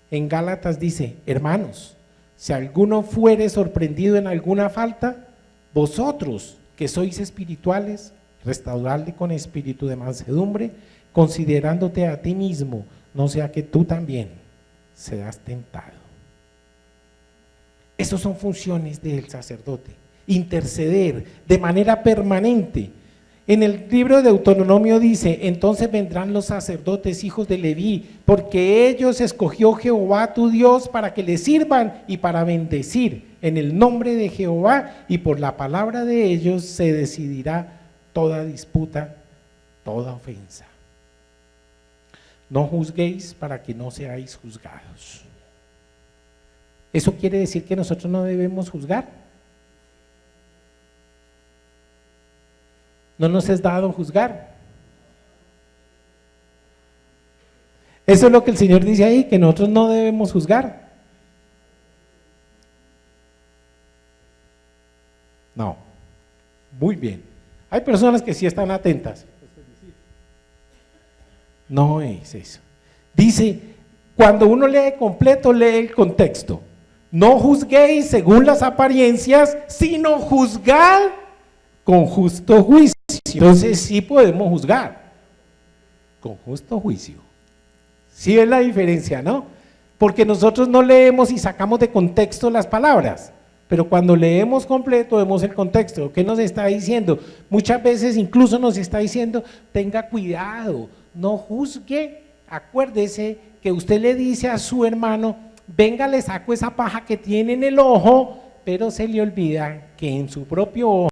En Gálatas dice: hermanos, si alguno fuere sorprendido en alguna falta, vosotros que sois espirituales, restauradle con espíritu de mansedumbre, considerándote a ti mismo, no sea que tú también seas tentado. Esas son funciones del sacerdote: interceder de manera permanente. En el libro de Deuteronomio dice: entonces vendrán los sacerdotes, hijos de Leví, porque ellos escogió Jehová tu Dios para que le sirvan y para bendecir en el nombre de Jehová, y por la palabra de ellos se decidirá toda disputa, toda ofensa. No juzguéis para que no seáis juzgados. ¿Eso quiere decir que nosotros no debemos juzgar? ¿No nos es dado juzgar? Eso es lo que el Señor dice ahí, que nosotros no debemos juzgar. No. Muy bien. Hay personas que sí están atentas. No es eso. Dice, cuando uno lee completo, lee el contexto. No juzguéis según las apariencias, sino juzgad con justo juicio. Entonces sí podemos juzgar con justo juicio. Sí es la diferencia, ¿no? Porque nosotros no leemos y sacamos de contexto las palabras, pero cuando leemos completo vemos el contexto. ¿Qué nos está diciendo? Muchas veces incluso nos está diciendo: tenga cuidado, no juzgue. Acuérdese que usted le dice a su hermano: venga, le saco esa paja que tiene en el ojo, pero se le olvida que en su propio ojo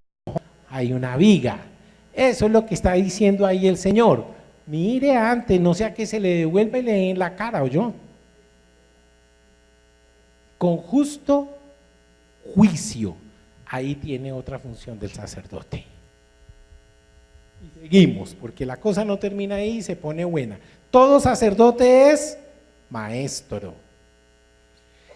hay una viga. Eso es lo que está diciendo ahí el Señor. Mire antes, no sea que se le devuelva y le dé en la cara, ¿oyó? Con justo juicio. Ahí tiene otra función del sacerdote. Y seguimos, porque la cosa no termina ahí y se pone buena. Todo sacerdote es maestro.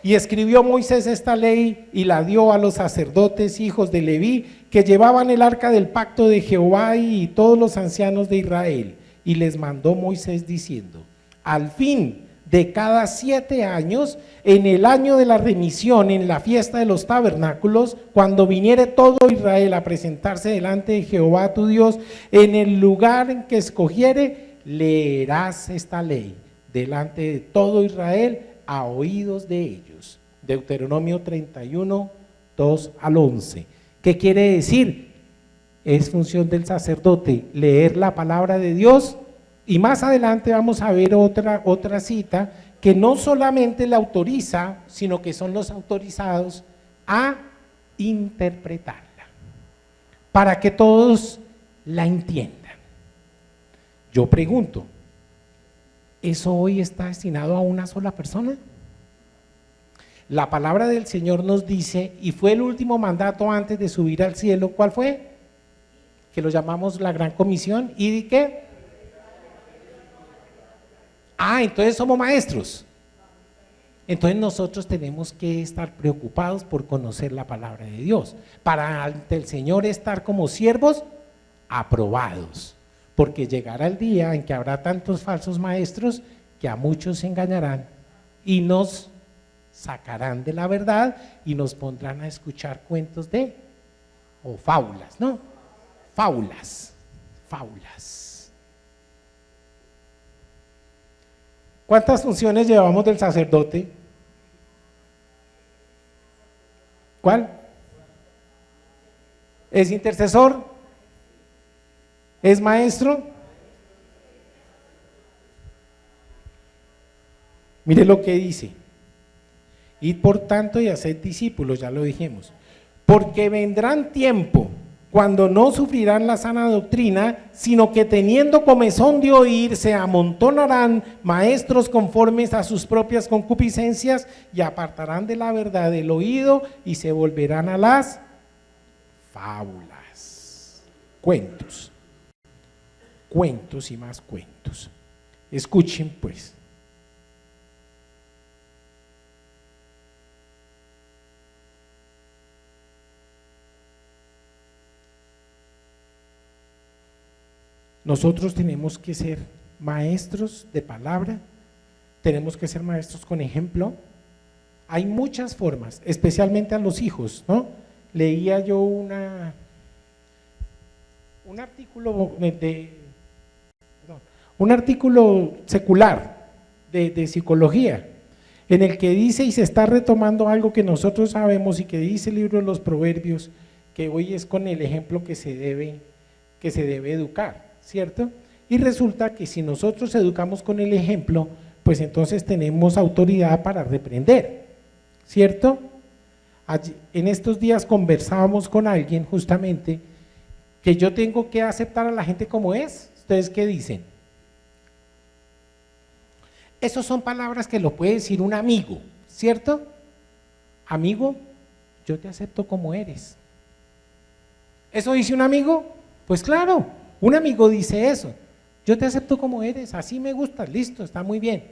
Y escribió Moisés esta ley y la dio a los sacerdotes, hijos de Leví, que llevaban el arca del pacto de Jehová, y todos los ancianos de Israel. Y les mandó Moisés diciendo: al fin de cada 7 años, en el año de la remisión, en la fiesta de los tabernáculos, cuando viniere todo Israel a presentarse delante de Jehová tu Dios, en el lugar en que escogiere, leerás esta ley. delante de todo Israel a oídos de ellos. Deuteronomio 31, 2 al 11. ¿Qué quiere decir? Es función del sacerdote leer la palabra de Dios, y más adelante vamos a ver otra cita que no solamente la autoriza, sino que son los autorizados a interpretarla, para que todos la entiendan. Yo pregunto, ¿eso hoy está destinado a una sola persona? La palabra del Señor nos dice, y fue el último mandato antes de subir al cielo, ¿cuál fue? Que lo llamamos la Gran Comisión. ¿Y de qué? Entonces somos maestros. Entonces nosotros tenemos que estar preocupados por conocer la palabra de Dios, para ante el Señor estar como siervos aprobados, porque llegará el día en que habrá tantos falsos maestros que a muchos se engañarán y nos sacarán de la verdad y nos pondrán a escuchar cuentos o fábulas, ¿no? Fábulas. ¿Cuántas funciones llevamos del sacerdote? ¿Cuál? ¿Es intercesor? ¿Es maestro? Mire lo que dice: id por tanto y haced discípulos, ya lo dijimos, porque vendrán tiempo cuando no sufrirán la sana doctrina, sino que teniendo comezón de oír, se amontonarán maestros conformes a sus propias concupiscencias y apartarán de la verdad el oído y se volverán a las fábulas. Cuentos y más cuentos. Escuchen pues. Nosotros tenemos que ser maestros de palabra, tenemos que ser maestros con ejemplo. Hay muchas formas, especialmente a los hijos, ¿no? Leía yo un artículo secular de psicología, en el que dice, y se está retomando algo que nosotros sabemos y que dice el libro de los Proverbios, que hoy es con el ejemplo que se debe educar, ¿cierto? Y resulta que si nosotros educamos con el ejemplo, pues entonces tenemos autoridad para reprender, ¿cierto? En estos días conversábamos con alguien justamente que yo tengo que aceptar a la gente como es. ¿Ustedes qué dicen? Esas son palabras que lo puede decir un amigo, ¿cierto? Amigo, yo te acepto como eres. ¿Eso dice un amigo? Pues claro, un amigo dice eso. Yo te acepto como eres, así me gustas, listo, está muy bien.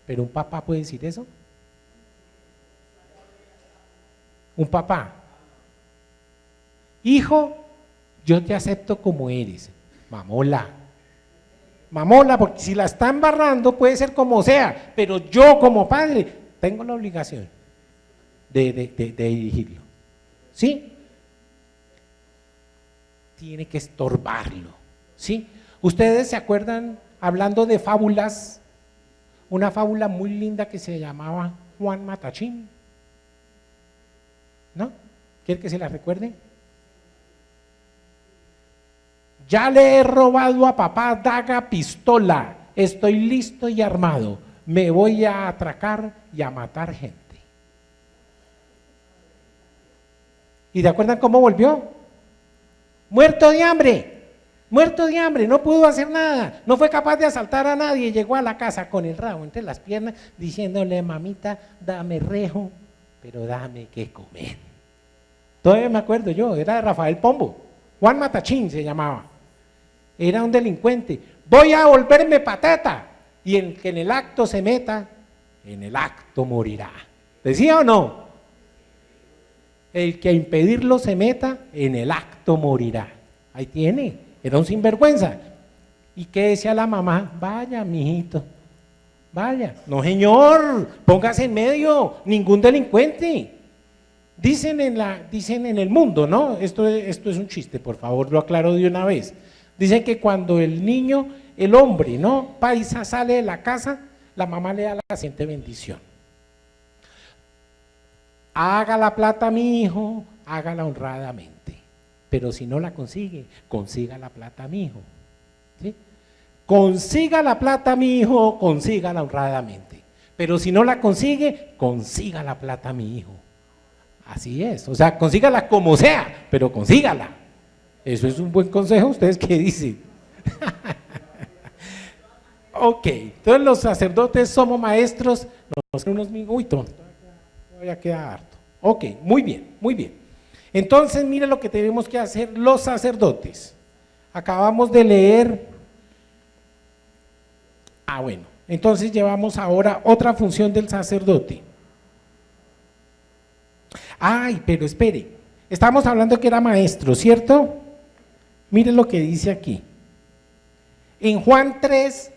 ¿Pero un papá puede decir eso? Un papá: hijo, yo te acepto como eres. Mamola, porque si la está embarrando puede ser como sea, pero yo como padre tengo la obligación de dirigirlo, ¿sí? Tiene que estorbarlo, ¿sí? ¿Ustedes se acuerdan, hablando de fábulas, una fábula muy linda que se llamaba Juan Matachín? ¿No? ¿Quiere que se la recuerde? Ya le he robado a papá daga, pistola, estoy listo y armado, me voy a atracar y a matar gente. ¿Y te acuerdan cómo volvió? Muerto de hambre, no pudo hacer nada, no fue capaz de asaltar a nadie, llegó a la casa con el rabo entre las piernas diciéndole: mamita, dame rejo, pero dame que comer. Todavía me acuerdo yo, era de Rafael Pombo, Juan Matachín se llamaba, era un delincuente. Voy a volverme patata, y el que en el acto se meta, en el acto morirá. ¿Decía o no? El que a impedirlo se meta, en el acto morirá. Ahí tiene, era un sinvergüenza. ¿Y qué decía la mamá? Vaya, mijito, vaya. No, señor, póngase en medio, ningún delincuente. Dicen en el mundo, ¿no? Esto es un chiste, por favor, lo aclaro de una vez. Dicen que cuando el niño, el hombre, ¿no? Paisa sale de la casa, la mamá le da la siguiente bendición. Haga la plata, mi hijo, hágala honradamente. Pero si no la consigue, consiga la plata, mi hijo. ¿Sí? Consiga la plata, mi hijo, consígala honradamente. Pero si no la consigue, consiga la plata, mi hijo. Así es, o sea, consígala como sea, pero consígala. Eso es un buen consejo, ¿ustedes qué dicen? Ok, entonces los sacerdotes somos maestros, unos minutos, todavía queda harto. Ok, muy bien, muy bien. Entonces, mire lo que tenemos que hacer los sacerdotes. Acabamos de leer. Bueno, entonces llevamos ahora otra función del sacerdote. Ay, pero espere, estamos hablando que era maestro, ¿cierto? Mire lo que dice aquí. En Juan 3,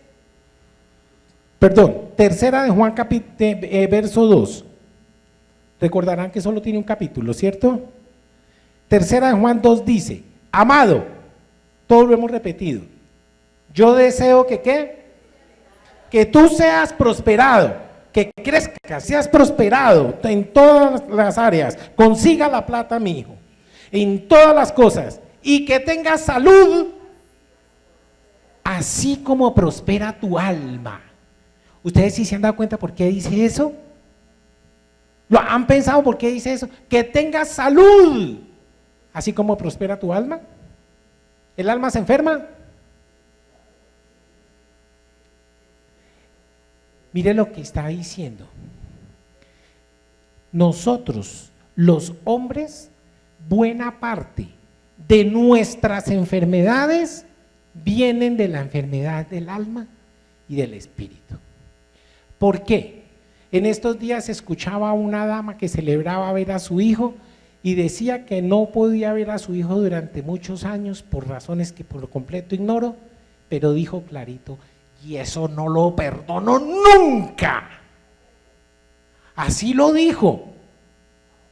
tercera de Juan verso 2. Recordarán que solo tiene un capítulo, ¿cierto? Tercera de Juan 2 dice, amado, todo lo hemos repetido, yo deseo que ¿qué? Que tú seas prosperado, que crezcas, seas prosperado en todas las áreas, consiga la plata, mi hijo, en todas las cosas, y que tengas salud, así como prospera tu alma. ¿Ustedes sí se han dado cuenta por qué dice eso? ¿Lo han pensado por qué dice eso? Que tengas salud, así como prospera tu alma. ¿El alma se enferma? Mire lo que está diciendo. Nosotros, los hombres, buena parte de nuestras enfermedades vienen de la enfermedad del alma y del espíritu. ¿Por qué? En estos días escuchaba a una dama que celebraba ver a su hijo y decía que no podía ver a su hijo durante muchos años por razones que por lo completo ignoro, pero dijo clarito, y eso no lo perdono nunca. Así lo dijo.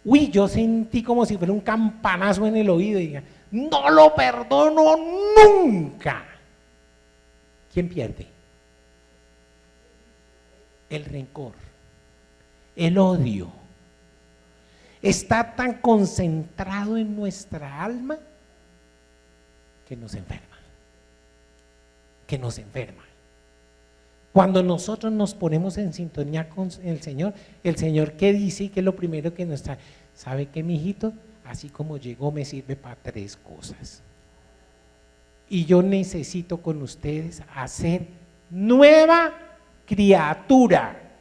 Uy, yo sentí como si fuera un campanazo en el oído y dije, no lo perdono nunca. ¿Quién pierde? El rencor, el odio. Está tan concentrado en nuestra alma que nos enferma. Que nos enferma. Cuando nosotros nos ponemos en sintonía con el Señor ¿qué dice? ¿Qué es lo primero que nos trae? ¿Sabe qué, mijito? Así como llegó me sirve para 3 cosas. Y yo necesito con ustedes hacer nueva criatura.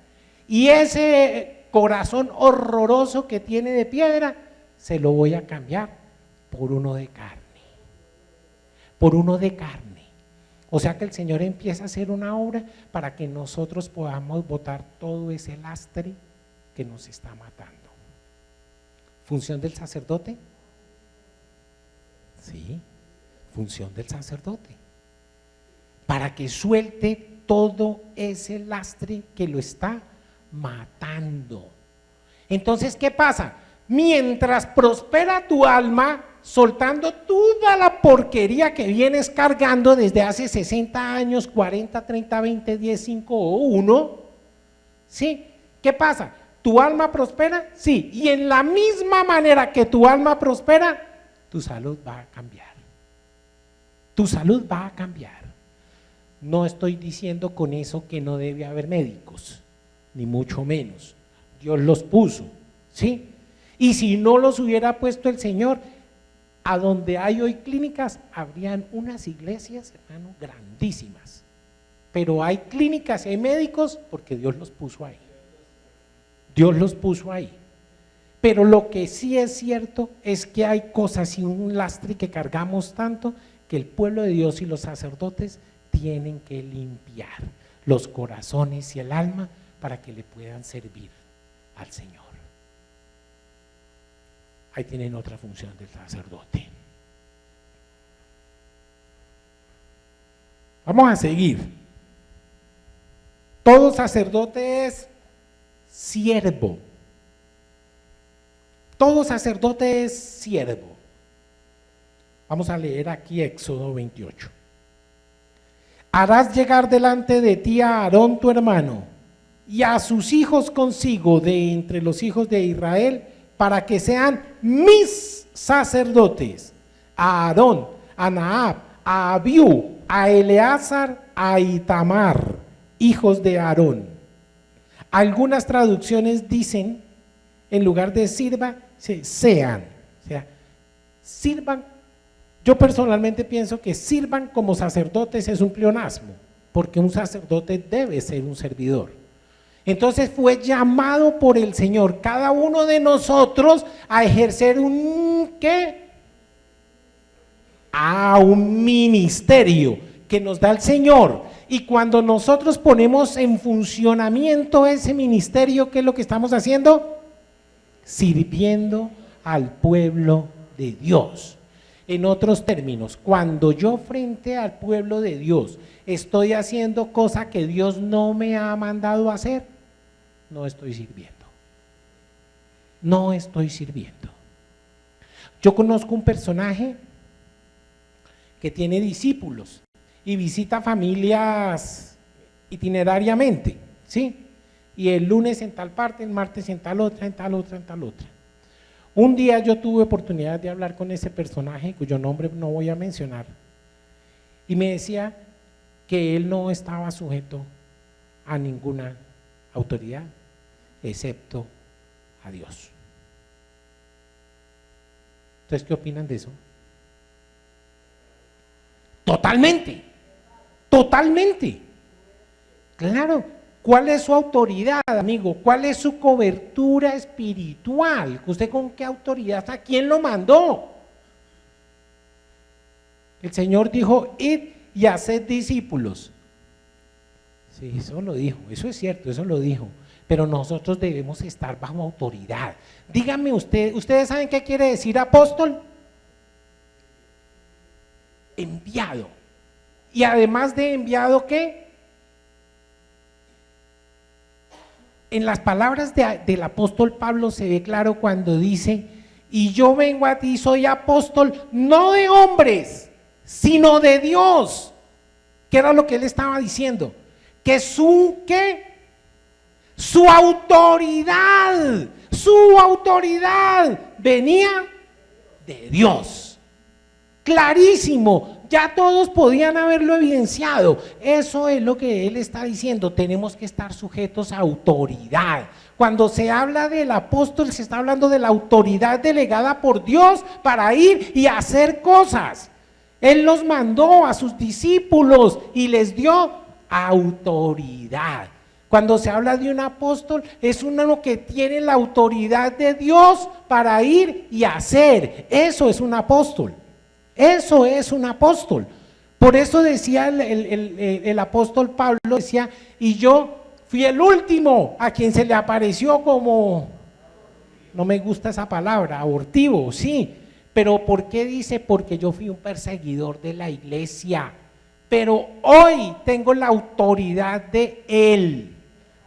Y ese corazón horroroso que tiene de piedra, se lo voy a cambiar por uno de carne. Por uno de carne. O sea que el Señor empieza a hacer una obra para que nosotros podamos botar todo ese lastre que nos está matando. ¿Función del sacerdote? Sí, función del sacerdote. Para que suelte todo ese lastre que lo está matando. Entonces, ¿qué pasa? Mientras prospera tu alma, soltando toda la porquería que vienes cargando desde hace 60 años, 40, 30, 20, 10, 5 o 1, ¿sí? ¿Qué pasa? ¿Tu alma prospera? Sí, y en la misma manera que tu alma prospera, tu salud va a cambiar. Tu salud va a cambiar. No estoy diciendo con eso que no debe haber médicos, ni mucho menos. Dios los puso, ¿sí? Y si no los hubiera puesto el Señor, a donde hay hoy clínicas, habrían unas iglesias, hermano, grandísimas. Pero hay clínicas y hay médicos porque Dios los puso ahí. Dios los puso ahí. Pero lo que sí es cierto es que hay cosas y un lastre que cargamos tanto que el pueblo de Dios y los sacerdotes tienen que limpiar los corazones y el alma para que le puedan servir al Señor. Ahí tienen otra función del sacerdote. Vamos a seguir. Todo sacerdote es siervo. Todo sacerdote es siervo. Vamos a leer aquí Éxodo 28. Harás llegar delante de ti a Aarón tu hermano y a sus hijos consigo de entre los hijos de Israel, para que sean mis sacerdotes, a Aarón, a Nadab, a Abiú, a Eleazar, a Itamar, hijos de Aarón. Algunas traducciones dicen, en lugar de sirva, sean, o sea, sirvan. Yo personalmente pienso que sirvan como sacerdotes es un pleonasmo, porque un sacerdote debe ser un servidor. Entonces fue llamado por el Señor cada uno de nosotros a ejercer ¿qué? Un ministerio que nos da el Señor. Y cuando nosotros ponemos en funcionamiento ese ministerio, ¿qué es lo que estamos haciendo? Sirviendo al pueblo de Dios. En otros términos, cuando yo frente al pueblo de Dios estoy haciendo cosa que Dios no me ha mandado a hacer, no estoy sirviendo. No estoy sirviendo. Yo conozco un personaje que tiene discípulos y visita familias itinerariamente, ¿sí? Y el lunes en tal parte, el martes en tal otra, en tal otra, en tal otra. Un día yo tuve oportunidad de hablar con ese personaje, cuyo nombre no voy a mencionar, y me decía que él no estaba sujeto a ninguna autoridad, excepto a Dios. ¿Ustedes qué opinan de eso? Totalmente, totalmente. Claro, ¿cuál es su autoridad, amigo? ¿Cuál es su cobertura espiritual? ¿Usted con qué autoridad? ¿A quién lo mandó? El Señor dijo, id y haced discípulos. Sí, eso lo dijo, eso es cierto, eso lo dijo. Pero nosotros debemos estar bajo autoridad. Díganme ¿ustedes saben qué quiere decir apóstol? Enviado. Y además de enviado, ¿qué? En las palabras del apóstol Pablo se ve claro cuando dice, y yo vengo a ti, soy apóstol, no de hombres, sino de Dios. ¿Qué era lo que él estaba diciendo? Que ¿qué? Su autoridad venía de Dios. Clarísimo, ya todos podían haberlo evidenciado. Eso es lo que él está diciendo, tenemos que estar sujetos a autoridad. Cuando se habla del apóstol, se está hablando de la autoridad delegada por Dios para ir y hacer cosas. Él los mandó a sus discípulos y les dio autoridad. Cuando se habla de un apóstol, es uno que tiene la autoridad de Dios para ir y hacer. Eso es un apóstol. Eso es un apóstol. Por eso decía el apóstol Pablo, decía, y yo fui el último a quien se le apareció como, no me gusta esa palabra, abortivo, sí. Pero ¿por qué dice? Porque yo fui un perseguidor de la iglesia. Pero hoy tengo la autoridad de él.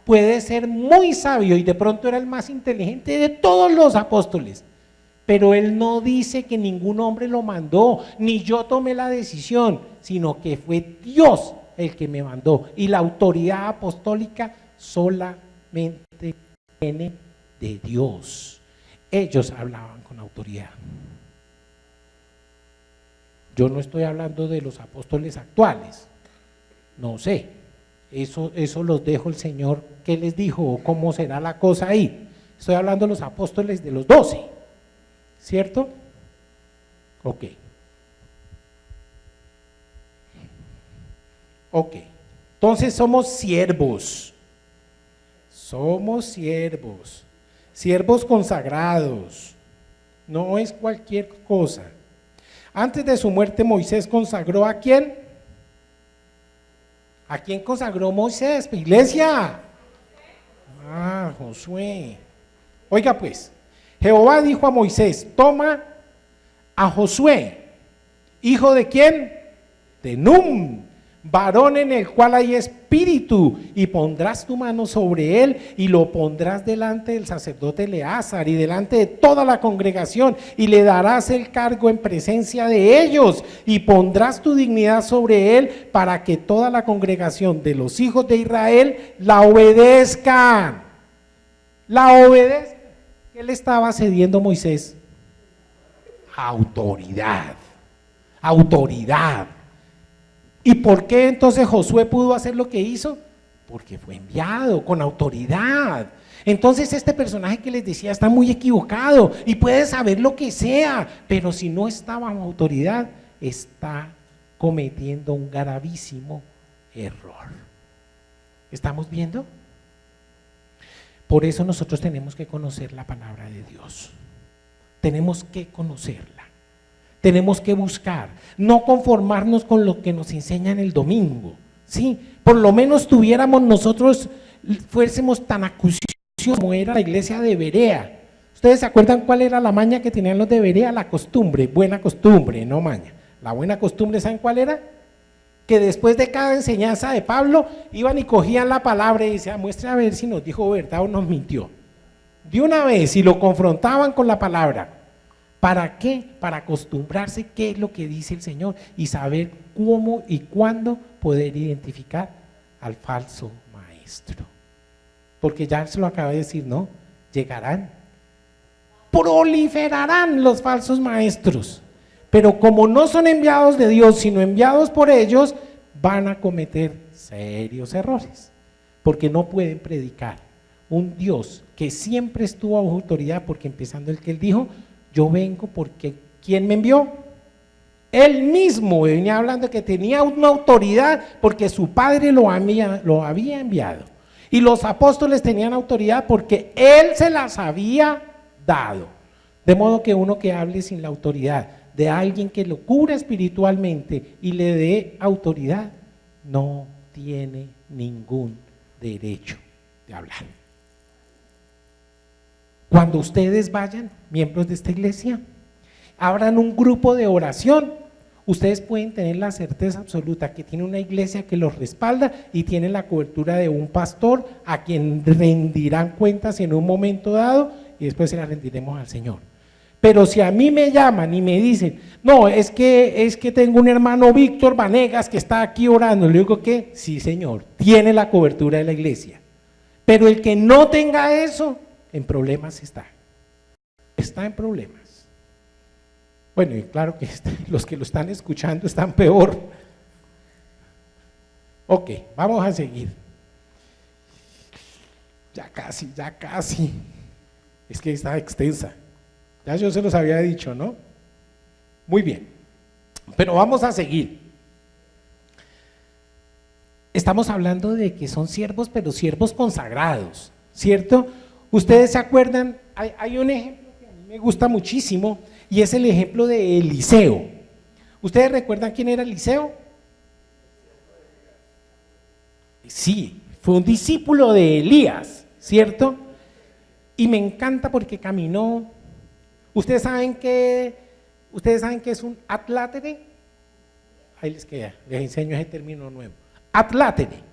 Puede ser muy sabio y de pronto era el más inteligente de todos los apóstoles, pero él no dice que ningún hombre lo mandó, ni yo tomé la decisión, sino que fue Dios el que me mandó. Y la autoridad apostólica solamente viene de Dios. Ellos hablaban con autoridad. Yo no estoy hablando de los apóstoles actuales, no sé. Eso los dejo el Señor, ¿qué les dijo? ¿O cómo será la cosa ahí? Estoy hablando de los apóstoles de los 12, ¿cierto? Ok. Entonces somos siervos. Somos siervos consagrados. No es cualquier cosa. Antes de su muerte, Moisés consagró ¿a quién? ¿A quién consagró Moisés? Iglesia. Josué. Oiga pues, Jehová dijo a Moisés, toma a Josué, hijo de ¿quién? De Nun, varón en el cual hay espíritu, y pondrás tu mano sobre él y lo pondrás delante del sacerdote Eleazar y delante de toda la congregación, y le darás el cargo en presencia de ellos, y pondrás tu dignidad sobre él para que toda la congregación de los hijos de Israel la obedezcan. La obedezcan. ¿Qué le estaba cediendo Moisés? Autoridad. Autoridad. ¿Y por qué entonces Josué pudo hacer lo que hizo? Porque fue enviado con autoridad. Entonces este personaje que les decía está muy equivocado y puede saber lo que sea, pero si no está bajo autoridad, está cometiendo un gravísimo error. ¿Estamos viendo? Por eso nosotros tenemos que conocer la palabra de Dios. Tenemos que conocerla. Tenemos que buscar, no conformarnos con lo que nos enseñan el domingo, ¿sí? Por lo menos fuésemos tan acuciosos como era la iglesia de Berea. ¿Ustedes se acuerdan cuál era la maña que tenían los de Berea? La costumbre, buena costumbre, no maña. La buena costumbre, ¿saben cuál era? Que después de cada enseñanza de Pablo, iban y cogían la palabra y decían, muestre a ver si nos dijo verdad o nos mintió. De una vez, y lo confrontaban con la palabra. ¿Para qué? Para acostumbrarse qué es lo que dice el Señor y saber cómo y cuándo poder identificar al falso maestro. Porque ya se lo acabo de decir, ¿no? Llegarán, proliferarán los falsos maestros, pero como no son enviados de Dios, sino enviados por ellos, van a cometer serios errores, porque no pueden predicar un Dios que siempre estuvo bajo autoridad, porque empezando el que él dijo, yo vengo porque ¿quién me envió? Él mismo venía hablando de que tenía una autoridad porque su padre lo había enviado. Y los apóstoles tenían autoridad porque él se las había dado. De modo que uno que hable sin la autoridad de alguien que lo cubra espiritualmente y le dé autoridad, no tiene ningún derecho de hablar. Cuando ustedes vayan, miembros de esta iglesia, abran un grupo de oración, ustedes pueden tener la certeza absoluta que tiene una iglesia que los respalda y tiene la cobertura de un pastor a quien rendirán cuentas en un momento dado y después se las rendiremos al Señor. Pero si a mí me llaman y me dicen, no, es que tengo un hermano Víctor Vanegas que está aquí orando, le digo que sí, Señor, tiene la cobertura de la iglesia. Pero el que no tenga eso, en problemas está en problemas. Bueno, y claro que los que lo están escuchando están peor. Ok, vamos a seguir. Ya casi. Es que está extensa. Ya yo se los había dicho, ¿no? Muy bien, pero vamos a seguir. Estamos hablando de que son siervos, pero siervos consagrados, ¿cierto? Ustedes se acuerdan, hay un ejemplo que a mí me gusta muchísimo y es el ejemplo de Eliseo. ¿Ustedes recuerdan quién era Eliseo? Sí, fue un discípulo de Elías, ¿cierto? Y me encanta porque caminó. ¿Ustedes saben qué es un atlátere? Ahí les queda, les enseño ese término nuevo. Atlátere.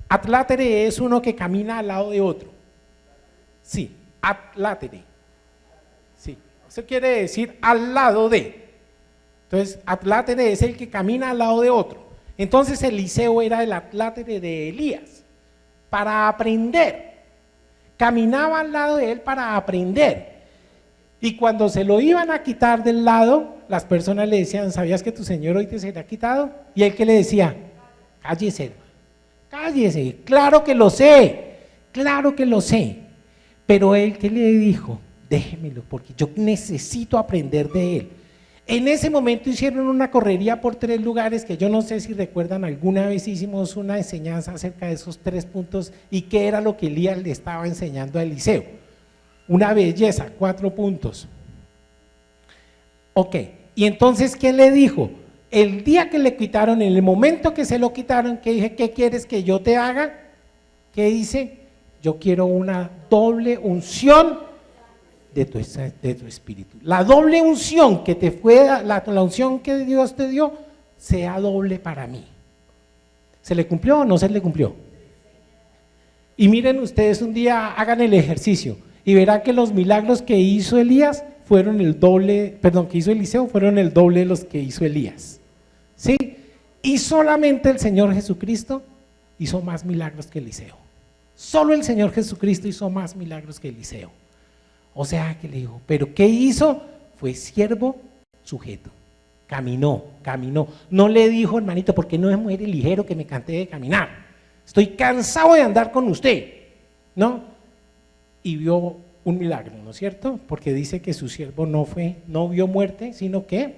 Atlátere es uno que camina al lado de otro. Sí, atlátere. Sí, eso quiere decir al lado de. Entonces, atlátere es el que camina al lado de otro. Entonces, Eliseo era el atlátere de Elías para aprender. Caminaba al lado de él para aprender. Y cuando se lo iban a quitar del lado, las personas le decían, ¿sabías que tu Señor hoy te será quitado? Y él que le decía, cállese, cállese, claro que lo sé, pero él que le dijo, déjemelo porque yo necesito aprender de él. En ese momento hicieron una correría por 3 lugares que yo no sé si recuerdan, alguna vez hicimos una enseñanza acerca de esos 3 puntos y qué era lo que Elías le estaba enseñando a Eliseo. Una belleza, 4 puntos. Ok, y entonces ¿qué le dijo? El día que le quitaron, en el momento que se lo quitaron, que dije, ¿qué quieres que yo te haga? ¿Qué dice? Yo quiero una doble unción de tu espíritu. La doble unción que te fue, la unción que Dios te dio, sea doble para mí. ¿Se le cumplió o no se le cumplió? Y miren ustedes, un día hagan el ejercicio y verán que los milagros que hizo Elías fueron el doble, perdón, que hizo Eliseo fueron el doble de los que hizo Elías. ¿Sí? Y solamente el Señor Jesucristo hizo más milagros que Eliseo. Solo el Señor Jesucristo hizo más milagros que Eliseo. O sea que le dijo, ¿pero qué hizo? Fue siervo sujeto. Caminó. No le dijo, hermanito, ¿por qué no es mujer ligero que me cansé de caminar? Estoy cansado de andar con usted, ¿no? Y vio un milagro, ¿no es cierto? Porque dice que su siervo no vio muerte, sino que,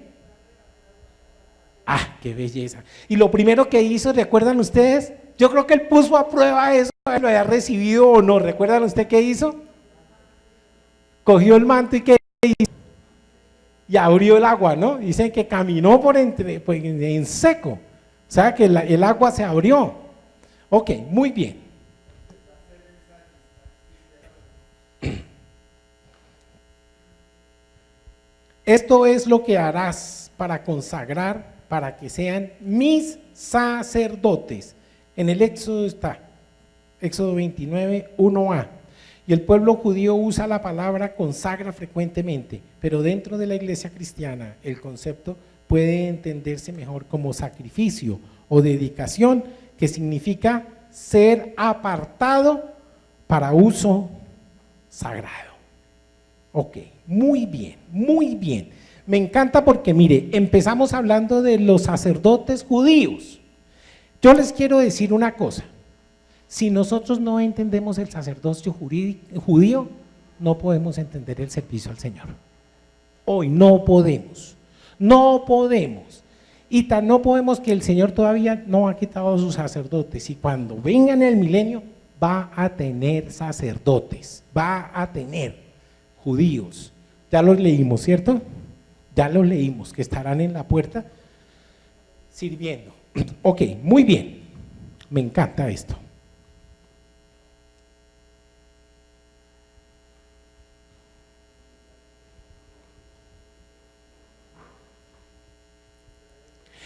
qué belleza. Y lo primero que hizo, ¿recuerdan ustedes? Yo creo que él puso a prueba eso, lo había recibido o no. ¿Recuerdan ustedes qué hizo? Cogió el manto y ¿qué hizo? Y abrió el agua, ¿no? Dicen que caminó pues, en seco, o sea que el agua se abrió. Ok, muy bien. Esto es lo que harás para consagrar, para que sean mis sacerdotes. En el Éxodo está, Éxodo 29, 1a. Y el pueblo judío usa la palabra consagra frecuentemente, pero dentro de la iglesia cristiana el concepto puede entenderse mejor como sacrificio o dedicación, que significa ser apartado para uso sagrado. Ok, muy bien, muy bien. Me encanta porque mire, empezamos hablando de los sacerdotes judíos. Yo les quiero decir una cosa. Si nosotros no entendemos el sacerdocio judío, no podemos entender el servicio al Señor. Hoy no podemos. Y tan no podemos que el Señor todavía no ha quitado sus sacerdotes. Y cuando venga en el milenio, va a tener sacerdotes, va a tener judíos. Ya los leímos, ¿cierto? Ya los leímos, que estarán en la puerta sirviendo. Ok, muy bien. Me encanta esto.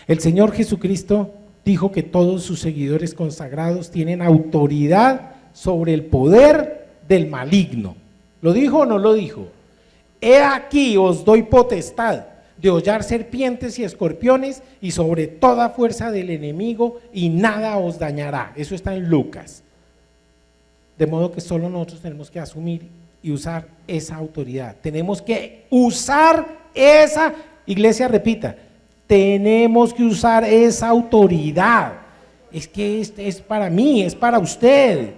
El Señor Jesucristo dijo que todos sus seguidores consagrados tienen autoridad sobre el poder del maligno. ¿Lo dijo o no lo dijo? He aquí os doy potestad de hollar serpientes y escorpiones y sobre toda fuerza del enemigo y nada os dañará. Eso está en Lucas. De modo que solo nosotros tenemos que asumir y usar esa autoridad. Tenemos que usar esa, iglesia, repita, tenemos que usar esa autoridad. Es que es para mí, es para usted.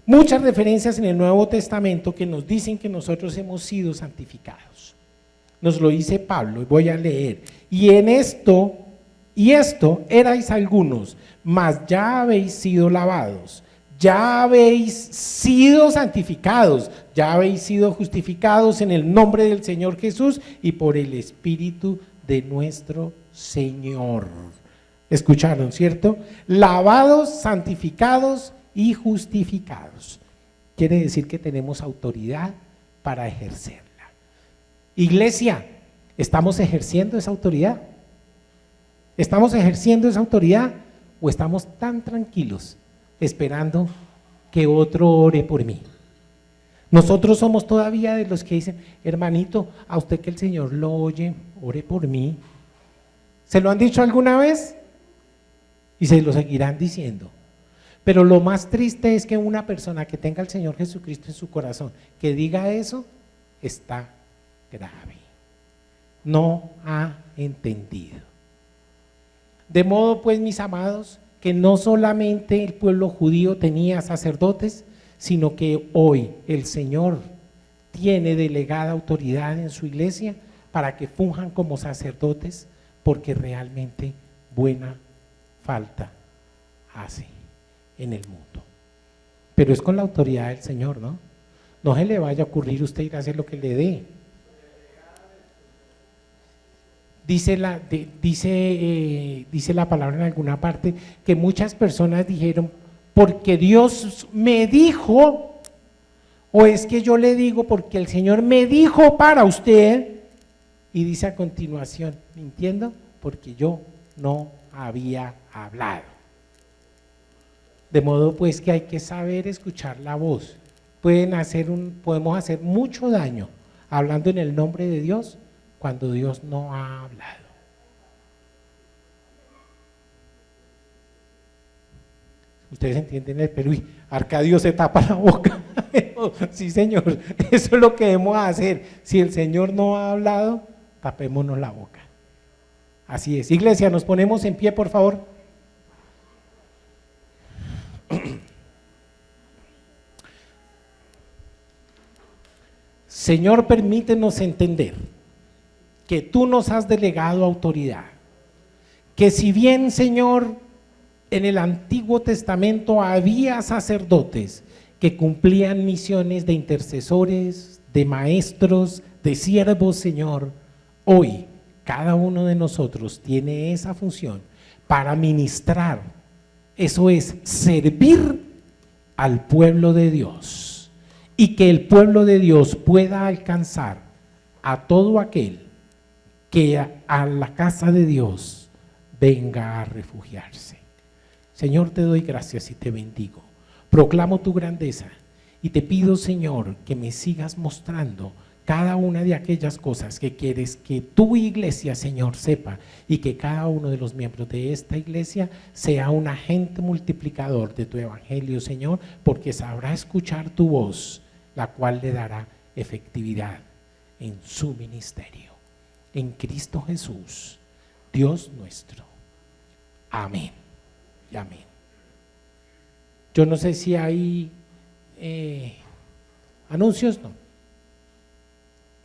Muchas referencias en el Nuevo Testamento que nos dicen que nosotros hemos sido santificados. Nos lo dice Pablo, y voy a leer. Y esto erais algunos, mas ya habéis sido lavados, ya habéis sido santificados, ya habéis sido justificados en el nombre del Señor Jesús y por el Espíritu de nuestro Señor. ¿Escucharon, cierto? Lavados, santificados y justificados. Quiere decir que tenemos autoridad para ejercerla. Iglesia, ¿estamos ejerciendo esa autoridad? ¿Estamos ejerciendo esa autoridad o estamos tan tranquilos esperando que otro ore por mí? Nosotros somos todavía de los que dicen, hermanito, a usted que el Señor lo oye, ore por mí. ¿Se lo han dicho alguna vez? Y se lo seguirán diciendo. Pero lo más triste es que una persona que tenga al Señor Jesucristo en su corazón, que diga eso, está grave. No ha entendido. De modo pues, mis amados, que no solamente el pueblo judío tenía sacerdotes, sino que hoy el Señor tiene delegada autoridad en su iglesia para que funjan como sacerdotes, porque realmente buena falta hace en el mundo. Pero es con la autoridad del Señor, ¿no? No se le vaya a ocurrir a usted ir a hacer lo que le dé. Dice la palabra en alguna parte que muchas personas dijeron, porque Dios me dijo, o es que yo le digo porque el Señor me dijo para usted, y dice a continuación, mintiendo, porque yo no había hablado. De modo pues que hay que saber escuchar la voz. Podemos hacer mucho daño hablando en el nombre de Dios cuando Dios no ha hablado. Ustedes entienden el Perú, Arcadio se tapa la boca. Sí, señor, eso es lo que debemos hacer. Si el Señor no ha hablado, tapémonos la boca. Así es. Iglesia, nos ponemos en pie, por favor. Señor, permítenos entender que tú nos has delegado autoridad, que si bien, Señor, en el Antiguo Testamento había sacerdotes que cumplían misiones de intercesores, de maestros, de siervos, Señor, hoy cada uno de nosotros tiene esa función para ministrar, eso es, servir al pueblo de Dios, y que el pueblo de Dios pueda alcanzar a todo aquel que a la casa de Dios venga a refugiarse. Señor, te doy gracias y te bendigo. Proclamo tu grandeza y te pido, Señor, que me sigas mostrando cada una de aquellas cosas que quieres que tu iglesia, Señor, sepa, y que cada uno de los miembros de esta iglesia sea un agente multiplicador de tu evangelio, Señor, porque sabrá escuchar tu voz, la cual le dará efectividad en su ministerio. En Cristo Jesús, Dios nuestro. Amén y amén. Yo no sé si hay anuncios, ¿no?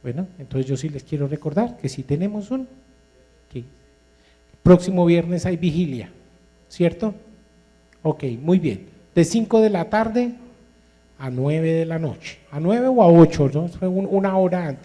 Bueno, entonces yo sí les quiero recordar que sí tenemos uno. Okay. Próximo viernes hay vigilia, ¿cierto? Ok, muy bien. De 5 de la tarde a 9 de la noche. A 9 o a 8, ¿no? Fue una hora antes.